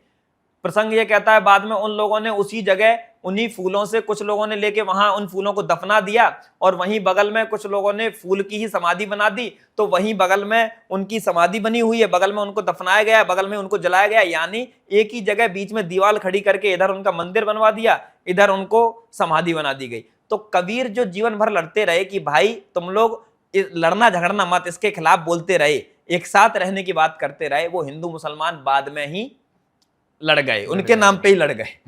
S2: प्रसंग ये कहता है बाद में उन लोगों ने उसी जगह उन्हीं फूलों से कुछ लोगों ने लेके वहां उन फूलों को दफना दिया, और वहीं बगल में कुछ लोगों ने फूल की ही समाधि बना दी, तो वहीं बगल में उनकी समाधि बनी हुई है, बगल में उनको दफनाया गया, बगल में उनको जलाया गया। यानी एक ही जगह बीच में दीवार खड़ी करके इधर उनका मंदिर बनवा दिया, इधर उनको समाधि बना दी गई। तो कबीर जो जीवन भर लड़ते रहे कि भाई तुम लोग लड़ना झगड़ना मत, इसके खिलाफ बोलते रहे, एक साथ रहने की बात करते रहे, वो हिंदू मुसलमान बाद में ही लड़ गए, उनके नाम पे ही लड़ गए।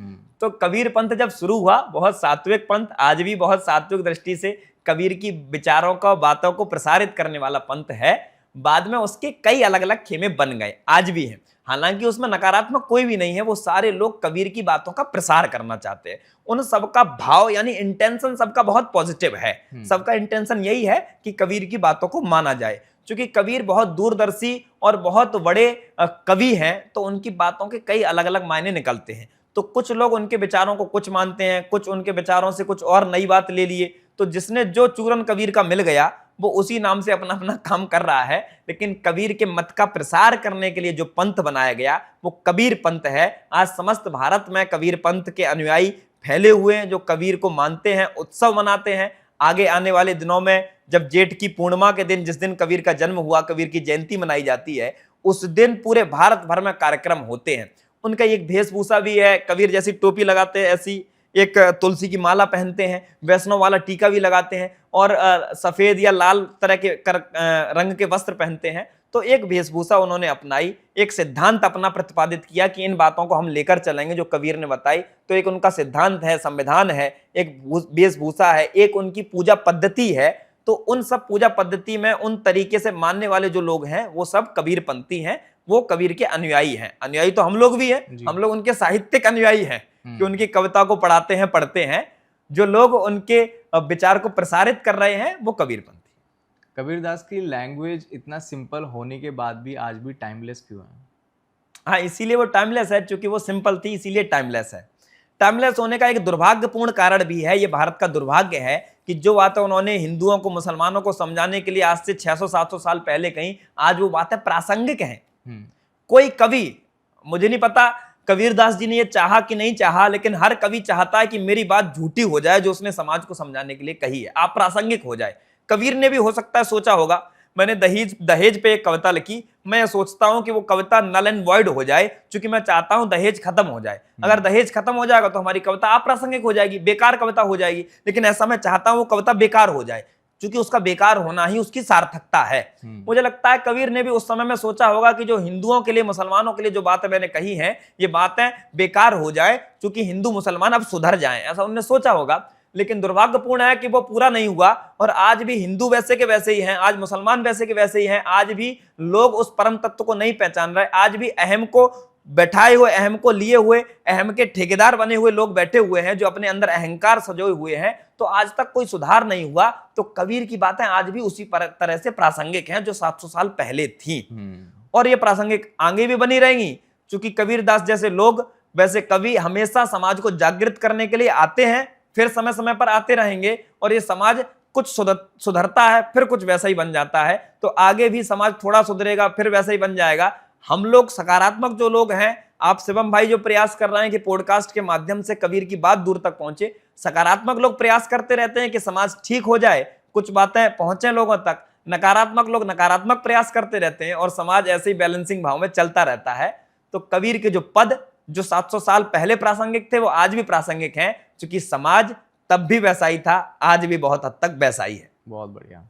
S2: तो कबीर पंथ जब शुरू हुआ, बहुत सात्विक पंथ, आज भी बहुत सात्विक दृष्टि से कबीर की विचारों का, बातों को प्रसारित करने वाला पंथ है। बाद में उसके कई अलग अलग खेमे बन गए, आज भी हैं। हालांकि उसमें नकारात्मक कोई भी नहीं है, वो सारे लोग कबीर की बातों का प्रसार करना चाहते हैं। उन सबका भाव यानी इंटेंशन सबका बहुत पॉजिटिव है। सबका इंटेंशन यही है कि कबीर की बातों को माना जाए। क्योंकि कबीर बहुत दूरदर्शी और बहुत बड़े कवि हैं, तो उनकी बातों के कई अलग अलग मायने निकलते हैं। तो कुछ लोग उनके विचारों को कुछ मानते हैं, कुछ उनके विचारों से कुछ और नई बात ले लिए। तो जिसने जो चूरन कबीर का मिल गया, वो उसी नाम से अपना अपना काम कर रहा है। लेकिन कबीर के मत का प्रसार करने के लिए जो पंथ बनाया गया, वो कबीर पंथ है। आज समस्त भारत में कबीर पंथ के अनुयायी फैले हुए हैं, जो कबीर को मानते हैं, उत्सव मनाते हैं। आगे आने वाले दिनों में जब जेठ की पूर्णिमा के दिन, जिस दिन कबीर का जन्म हुआ, कबीर की जयंती मनाई जाती है, उस दिन पूरे भारत भर में कार्यक्रम होते हैं। उनका एक वेशभूषा भी है, कबीर जैसी टोपी लगाते हैं, ऐसी एक तुलसी की माला पहनते हैं, वैष्णव वाला टीका भी लगाते हैं, और सफेद या लाल तरह के रंग के वस्त्र पहनते हैं। तो एक वेशभूषा उन्होंने अपनाई, एक सिद्धांत अपना प्रतिपादित किया कि इन बातों को हम लेकर चलेंगे जो कबीर ने बताई। तो एक उनका सिद्धांत है, संविधान है, एक वेशभूषा है, एक उनकी पूजा पद्धति है। तो उन सब पूजा पद्धति में उन तरीके से मानने वाले जो लोग हैं, वो सब कबीर पंथी हैं, वो कबीर के अनुयायी हैं। अनुयायी तो हम लोग भी हैं, हम लोग उनके साहित्यिक अनुयायी हैं कि उनकी कविता को पढ़ाते हैं, पढ़ते हैं। जो लोग उनके विचार को प्रसारित कर रहे हैं, वो कबीर पंथी।
S1: कबीरदास की लैंग्वेज इतना सिंपल होने के बाद भी आज भी टाइमलेस क्यों है?
S2: हाँ, इसीलिए वो टाइमलेस है, क्योंकि वो सिंपल थी, इसीलिए टाइमलेस है। टाइमलेस होने का एक दुर्भाग्यपूर्ण कारण भी है, ये भारत का दुर्भाग्य है कि जो बातें उन्होंने हिंदुओं को, मुसलमानों को समझाने के लिए आज से 600-700 साल पहले कहीं, आज वो बातें प्रासंगिक हैं। कोई कवि, मुझे नहीं पता कबीरदास जी ने ये चाहा कि नहीं चाहा, लेकिन हर कवि चाहता है कि मेरी बात झूठी हो जाए जो उसने समाज को समझाने के लिए कही है, अप्रासंगिक हो जाए। कबीर ने भी हो सकता है सोचा होगा, मैंने दहेज पे एक कविता लिखी, मैं सोचता हूं कि वो कविता नल एंड वॉइड हो जाए, क्योंकि मैं चाहता हूं दहेज खत्म हो जाए। अगर दहेज खत्म हो जाएगा तो हमारी कविता अप्रासंगिक हो जाएगी, बेकार कविता हो जाएगी। लेकिन ऐसा मैं चाहता हूं वो कविता बेकार हो जाए, क्योंकि उसका बेकार होना ही उसकी सार्थकता है। मुझे लगता है कबीर ने भी उस समय में सोचा होगा कि जो हिंदुओं के लिए, मुसलमानों के लिए जो बातें मैंने कही हैं, ये बातें बेकार हो जाए, क्योंकि हिंदू मुसलमान अब सुधर जाएं, ऐसा उन्होंने सोचा होगा। लेकिन दुर्भाग्यपूर्ण है कि वो पूरा नहीं हुआ, और आज भी हिंदू वैसे के वैसे ही हैं, आज मुसलमान वैसे के वैसे ही हैं। आज भी लोग उस परम तत्व को नहीं पहचान रहे। आज भी अहम को बैठाए हुए, अहम को लिए हुए, अहम के ठेकेदार बने हुए लोग बैठे हुए हैं, जो अपने अंदर अहंकार सजोए हुए हैं। तो आज तक कोई सुधार नहीं हुआ। तो कबीर की बातें आज भी उसी तरह से प्रासंगिक हैं जो 700 साल पहले थी, और ये प्रासंगिक आगे भी बनी रहेंगी, क्योंकि कबीरदास जैसे लोग, वैसे कवि हमेशा समाज को जागृत करने के लिए आते हैं, फिर समय समय पर आते रहेंगे, और ये समाज कुछ सुधरता है, फिर कुछ वैसा ही बन जाता है। तो आगे भी समाज थोड़ा सुधरेगा, फिर वैसा ही बन जाएगा। हम लोग सकारात्मक जो लोग हैं, आप शिवम भाई जो प्रयास कर रहे हैं कि पॉडकास्ट के माध्यम से कबीर की बात दूर तक पहुंचे, सकारात्मक लोग प्रयास करते रहते हैं कि समाज ठीक हो जाए, कुछ बातें पहुंचे लोगों तक। नकारात्मक लोग नकारात्मक प्रयास करते रहते हैं और समाज ऐसे ही बैलेंसिंग भाव में चलता रहता है। तो कबीर के जो पद जो 700 साल पहले प्रासंगिक थे, वो आज भी प्रासंगिक हैं, क्योंकि समाज तब भी वैसा ही था, आज भी बहुत हद तक वैसा ही है।
S1: बहुत बढ़िया।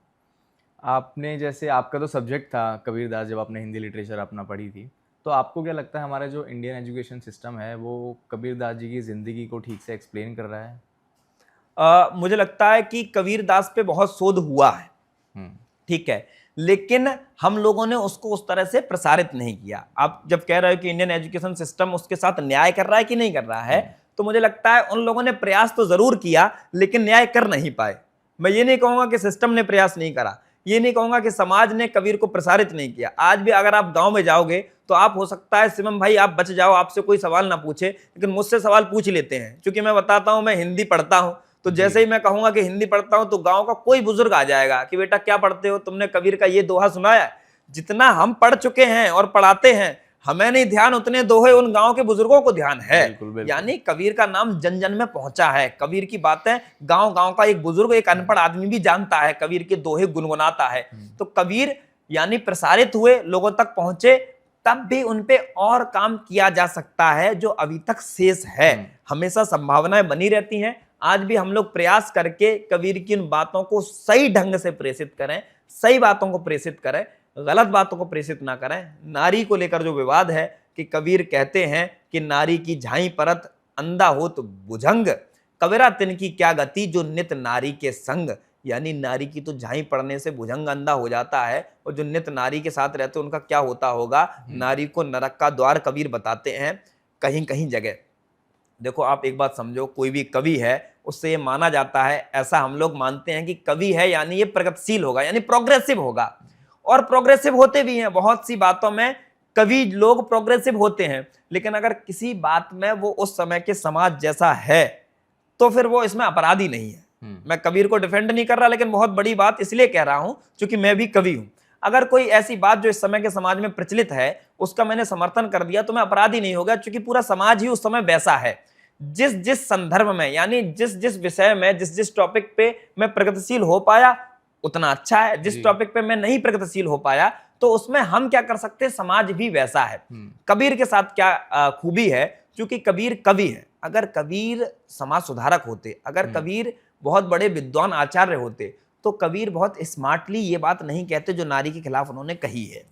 S1: आपने जैसे आपका तो सब्जेक्ट था कबीरदास, जब आपने हिंदी लिटरेचर अपना पढ़ी थी, तो आपको क्या लगता है हमारा जो इंडियन एजुकेशन सिस्टम है वो कबीरदास जी की ज़िंदगी को ठीक से एक्सप्लेन कर रहा है?
S2: मुझे लगता है कि कबीरदास पे बहुत शोध हुआ है, ठीक है, लेकिन हम लोगों ने उसको उस तरह से प्रसारित नहीं किया। आप जब कह रहे हो कि इंडियन एजुकेशन सिस्टम उसके साथ न्याय कर रहा है कि नहीं कर रहा है, तो मुझे लगता है उन लोगों ने प्रयास तो जरूर किया, लेकिन न्याय कर नहीं पाए। मैं ये नहीं कहूंगा कि सिस्टम ने प्रयास नहीं करा, ये नहीं कहूंगा कि समाज ने कबीर को प्रसारित नहीं किया। आज भी अगर आप गांव में जाओगे तो आप, हो सकता है शिवम भाई आप बच जाओ, आपसे कोई सवाल ना पूछे, लेकिन मुझसे सवाल पूछ लेते हैं, क्योंकि मैं बताता हूं मैं हिंदी पढ़ता हूं। तो जैसे ही मैं कहूंगा कि हिंदी पढ़ता हूं, तो गांव का कोई बुजुर्ग आ जाएगा कि बेटा क्या पढ़ते हो, तुमने कबीर का ये दोहा सुना है? जितना हम पढ़ चुके हैं और पढ़ाते हैं, हमें नहीं ध्यान, उतने दोहे उन गांव के बुजुर्गों को ध्यान है।
S1: बिल्कुल।
S2: यानी कबीर का नाम जन जन में पहुंचा है, कबीर की बातें गांव गांव का एक बुजुर्ग, एक अनपढ़ आदमी भी जानता है, कबीर के दोहे गुनगुनाता है। तो कबीर यानी प्रसारित हुए, लोगों तक पहुंचे, तब भी उनपे और काम किया जा सकता है जो अभी तक शेष है। हमेशा संभावनाएं बनी रहती हैं। आज भी हम लोग प्रयास करके कबीर की उन बातों को सही ढंग से प्रेषित करें, सही बातों को प्रेषित करें, गलत बातों को प्रेषित ना करें। नारी को लेकर जो विवाद है कि कबीर कहते हैं कि नारी की झाई परत अंधा होत भुजंग, कबीरा तिनकी क्या गति जो नित नारी के संग। यानी नारी की तो झाई पड़ने से भुजंग अंधा हो जाता है, और जो नित नारी के साथ रहते उनका क्या होता होगा। नारी को नरक का द्वार कबीर बताते हैं कहीं कहीं जगह। देखो आप एक बात समझो, कोई भी कवि है उससे ये माना जाता है, ऐसा हम लोग मानते हैं कि कवि है यानी ये प्रगतिशील होगा, यानी प्रोग्रेसिव होगा, और प्रोग्रेसिव होते भी हैं। बहुत सी बातों में कवि लोग प्रोग्रेसिव होते हैं, लेकिन अगर किसी बात में वो उस समय के समाज जैसा है तो फिर वो इसमें अपराधी नहीं है। मैं कबीर को डिफेंड नहीं कर रहा, लेकिन बहुत बड़ी बात इसलिए कह रहा हूं क्योंकि मैं भी कवि हूं। अगर कोई ऐसी बात जो इस समय के समाज में प्रचलित है उसका मैंने समर्थन कर दिया तो मैं अपराधी नहीं होगा, क्योंकि पूरा समाज ही उस समय वैसा है। जिस जिस संदर्भ में, यानी जिस जिस विषय में, जिस जिस टॉपिक पे मैं प्रगतिशील हो पाया उतना अच्छा है। जिस टॉपिक पे मैं नहीं प्रगतिशील हो पाया तो उसमें हम क्या कर सकते हैं, समाज भी वैसा है। कबीर के साथ क्या खूबी है, क्योंकि कबीर कवि है। अगर कबीर समाज सुधारक होते, अगर कबीर बहुत बड़े विद्वान आचार्य होते, तो कबीर बहुत स्मार्टली ये बात नहीं कहते जो नारी के खिलाफ उन्होंने कही है।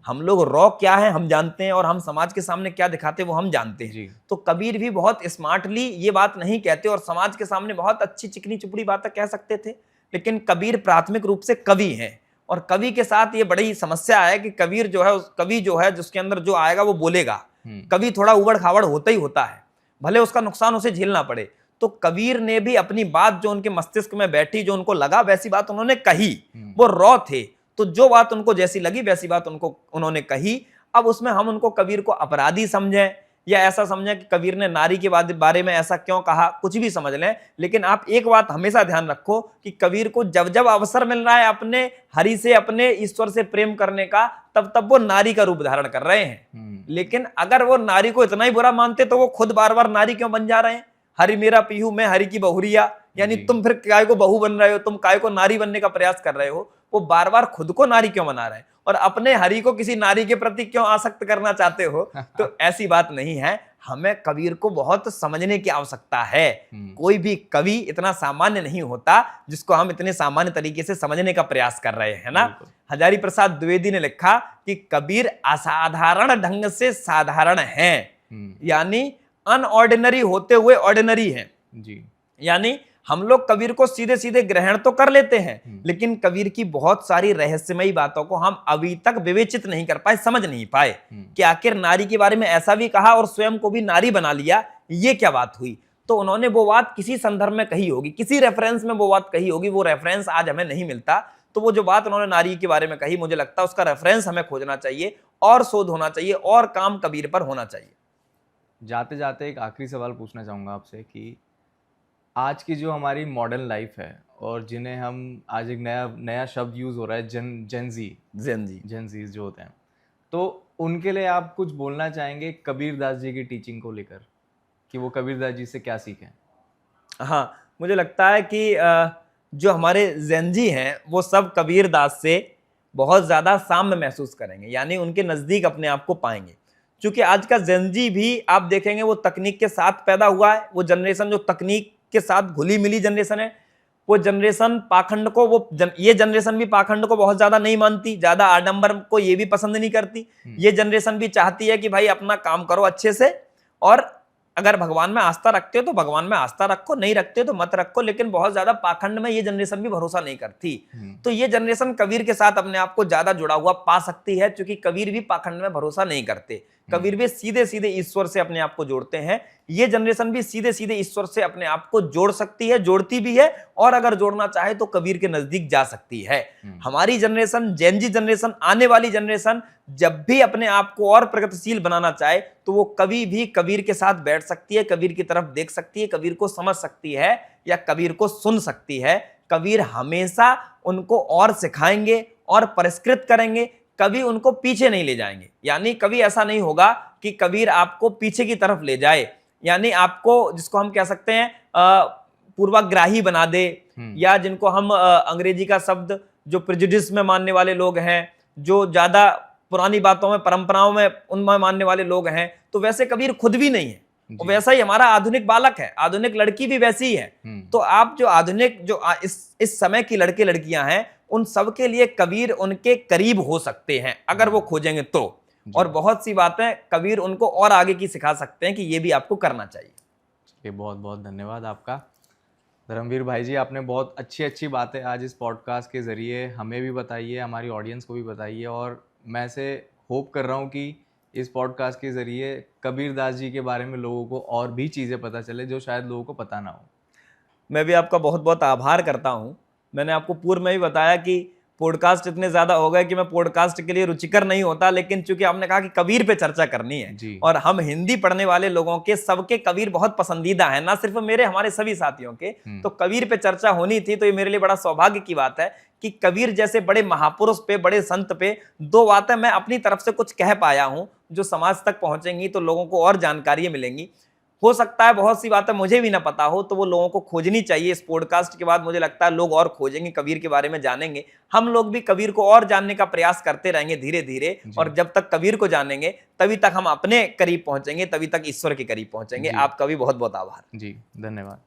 S2: हम लोग रॉ क्या है हम जानते हैं, और हम समाज के सामने क्या दिखाते हैं वो हम जानते हैं। तो कबीर भी बहुत स्मार्टली ये बात नहीं कहते, और समाज के सामने बहुत अच्छी चिकनी चुपड़ी बातें कह सकते थे। लेकिन कबीर प्राथमिक रूप से कवि हैं, और कवि के साथ ये बड़ी समस्या है कि कबीर जो है, कवि जो है जिसके अंदर जो आएगा वो बोलेगा। कवि थोड़ा उबड़ खाबड़ होता ही होता है, भले उसका नुकसान उसे झेलना पड़े। तो कबीर ने भी अपनी बात जो उनके मस्तिष्क में बैठी, जो उनको लगा वैसी बात उन्होंने कही। वो रॉ थे, तो जो बात उनको जैसी लगी वैसी बात उन्होंने कही। अब उसमें हम उनको कबीर को अपराधी समझें या ऐसा समझें कि कबीर ने नारी के बारे में ऐसा क्यों कहा, कुछ भी समझ लें, लेकिन आप एक बात हमेशा ध्यान रखो कि कबीर को जब जब अवसर मिल रहा है अपने हरि से, अपने ईश्वर से प्रेम करने का, तब तब वो नारी का रूप धारण कर रहे हैं। लेकिन अगर वो नारी को इतना ही बुरा मानते तो वो खुद बार बार नारी क्यों बन जा रहे हैं? हरि मेरा पीहू मैं हरि की बहुरिया, यानी तुम फिर काय को बहू बन रहे हो, तुम काय को नारी बनने का प्रयास कर रहे हो। वो बार बार खुद को नारी क्यों बना रहे हैं और अपने हरि को किसी नारी के प्रति क्यों आसक्त करना चाहते हो? तो ऐसी बात नहीं है। हमें कबीर को बहुत समझने की आवश्यकता है। कोई भी कवि इतना सामान्य नहीं होता जिसको हम इतने सामान्य तरीके से समझने का प्रयास कर रहे हैं ना। हजारी प्रसाद द्विवेदी ने लिखा कि कबीर असाधारण ढंग से साधारण हैं, यानी अनऑर्डिनरी होते हुए ऑर्डिनरी हैं जी। यानी हम लोग कबीर को सीधे सीधे ग्रहण तो कर लेते हैं, लेकिन कबीर की बहुत सारी रहस्यमयी बातों को हम अभी तक विवेचित नहीं कर पाए, समझ नहीं पाए कि आखिर नारी के बारे में ऐसा भी कहा और स्वयं को भी नारी बना लिया, ये क्या बात हुई। तो उन्होंने वो बात किसी संदर्भ में कही होगी, किसी रेफरेंस में वो बात कही होगी, वो रेफरेंस आज हमें नहीं मिलता। तो वो जो बात उन्होंने नारी के बारे में कही, मुझे लगता है उसका रेफरेंस हमें खोजना चाहिए और शोध होना चाहिए और काम कबीर पर होना चाहिए।
S1: जाते जाते एक आखिरी सवाल पूछना चाहूंगा आपसे कि आज की जो हमारी मॉडर्न लाइफ है और जिन्हें हम आज एक नया शब्द यूज़ हो रहा है जेनजीज जो होते हैं, तो उनके लिए आप कुछ बोलना चाहेंगे कबीर दास जी की टीचिंग को लेकर कि वो कबीर दास जी से क्या सीखें?
S2: हाँ, मुझे लगता है कि जो हमारे जेनजी हैं वो सब कबीर दास से बहुत ज़्यादा साम्य महसूस करेंगे, यानी उनके नज़दीक अपने आप को पाएंगे। क्योंकि आज का जेनजी भी आप देखेंगे वो तकनीक के साथ पैदा हुआ है, वो जनरेशन जो तकनीक के साथ घुली मिली जनरेशन है। वो जनरेशन पाखंड को ये जनरेशन भी पाखंड को बहुत ज़्यादा नहीं मानती, ज़्यादा आडंबर को ये भी पसंद नहीं करती। ये जनरेशन भी चाहती है कि भाई अपना काम करो अच्छे से, और अगर भगवान में आस्था रखते हो तो भगवान में आस्था रखो, नहीं रखते हो तो मत रखो, लेकिन बहुत ज्यादा पाखंड में ये जनरेशन भी भरोसा नहीं करती। तो ये जनरेशन कबीर के साथ अपने आप को ज्यादा जुड़ा हुआ पा सकती है, क्योंकि कबीर भी पाखंड में भरोसा नहीं करते। कबीर भी सीधे सीधे ईश्वर से अपने आप को जोड़ते हैं। ये जनरेशन भी सीधे सीधे ईश्वर से अपने आप को जोड़ सकती है, जोड़ती भी है, और अगर जोड़ना चाहे तो कबीर के नजदीक जा सकती है। हमारी जनरेशन, जेनजी जनरेशन, आने वाली जनरेशन जब भी अपने आप को और प्रगतिशील बनाना चाहे तो वो कभी भी कबीर के साथ बैठ सकती है, कबीर की तरफ देख सकती है, कबीर को समझ सकती है या कबीर को सुन सकती है। कबीर हमेशा उनको और सिखाएंगे और परिष्कृत करेंगे, कभी उनको पीछे नहीं ले जाएंगे। यानी कभी ऐसा नहीं होगा कि कबीर आपको पीछे की तरफ ले जाए, यानी आपको, जिसको हम कह सकते हैं पूर्वाग्राही बना दे, या जिनको हम अंग्रेजी का शब्द, जो प्रेजुडिस में मानने वाले लोग हैं, जो ज्यादा पुरानी बातों में, परंपराओं में उनमें मानने वाले लोग हैं, तो वैसे कबीर खुद भी नहीं है। वैसा ही हमारा आधुनिक बालक है, आधुनिक लड़की भी वैसी ही है। तो आप जो आधुनिक, जो इस समय की लड़के लड़कियां हैं, उन सब के लिए कबीर उनके करीब हो सकते हैं अगर वो खोजेंगे तो। और बहुत सी बातें कबीर उनको और आगे की सिखा सकते हैं कि ये भी आपको करना चाहिए।
S1: चलिए, बहुत बहुत धन्यवाद आपका धर्मवीर भाई जी। आपने बहुत अच्छी अच्छी बातें आज इस पॉडकास्ट के ज़रिए हमें भी बताई है, हमारी ऑडियंस को भी बताई है, और मैं से होप कर रहा हूँ कि इस पॉडकास्ट के ज़रिए कबीर दास जी के बारे में लोगों को और भी चीज़ें पता चले जो शायद लोगों को पता ना हो।
S2: मैं भी आपका बहुत बहुत आभार करता हूँ। मैंने आपको पूर्व में ही बताया कि पॉडकास्ट इतने ज्यादा हो गए कि मैं पॉडकास्ट के लिए रुचिकर नहीं होता, लेकिन चूंकि आपने कहा कि कबीर पे चर्चा करनी है, और हम हिंदी पढ़ने वाले लोगों के सबके कबीर बहुत पसंदीदा है, ना सिर्फ मेरे, हमारे सभी साथियों के। तो कबीर पे चर्चा होनी थी, तो ये मेरे लिए बड़ा सौभाग्य की बात है कि कबीर जैसे बड़े महापुरुष पे, बड़े संत पे दो बातें मैं अपनी तरफ से कुछ कह पाया हूं, जो समाज तक पहुंचेंगी तो लोगों को और जानकारी मिलेंगी। हो सकता है बहुत सी बातें मुझे भी ना पता हो, तो वो लोगों को खोजनी चाहिए। इस पॉडकास्ट के बाद मुझे लगता है लोग और खोजेंगे, कबीर के बारे में जानेंगे। हम लोग भी कबीर को और जानने का प्रयास करते रहेंगे धीरे धीरे, और जब तक कबीर को जानेंगे तभी तक हम अपने करीब पहुंचेंगे, तभी तक ईश्वर के करीब पहुंचेंगे। आपका भी बहुत बहुत आभार।
S1: जी, धन्यवाद।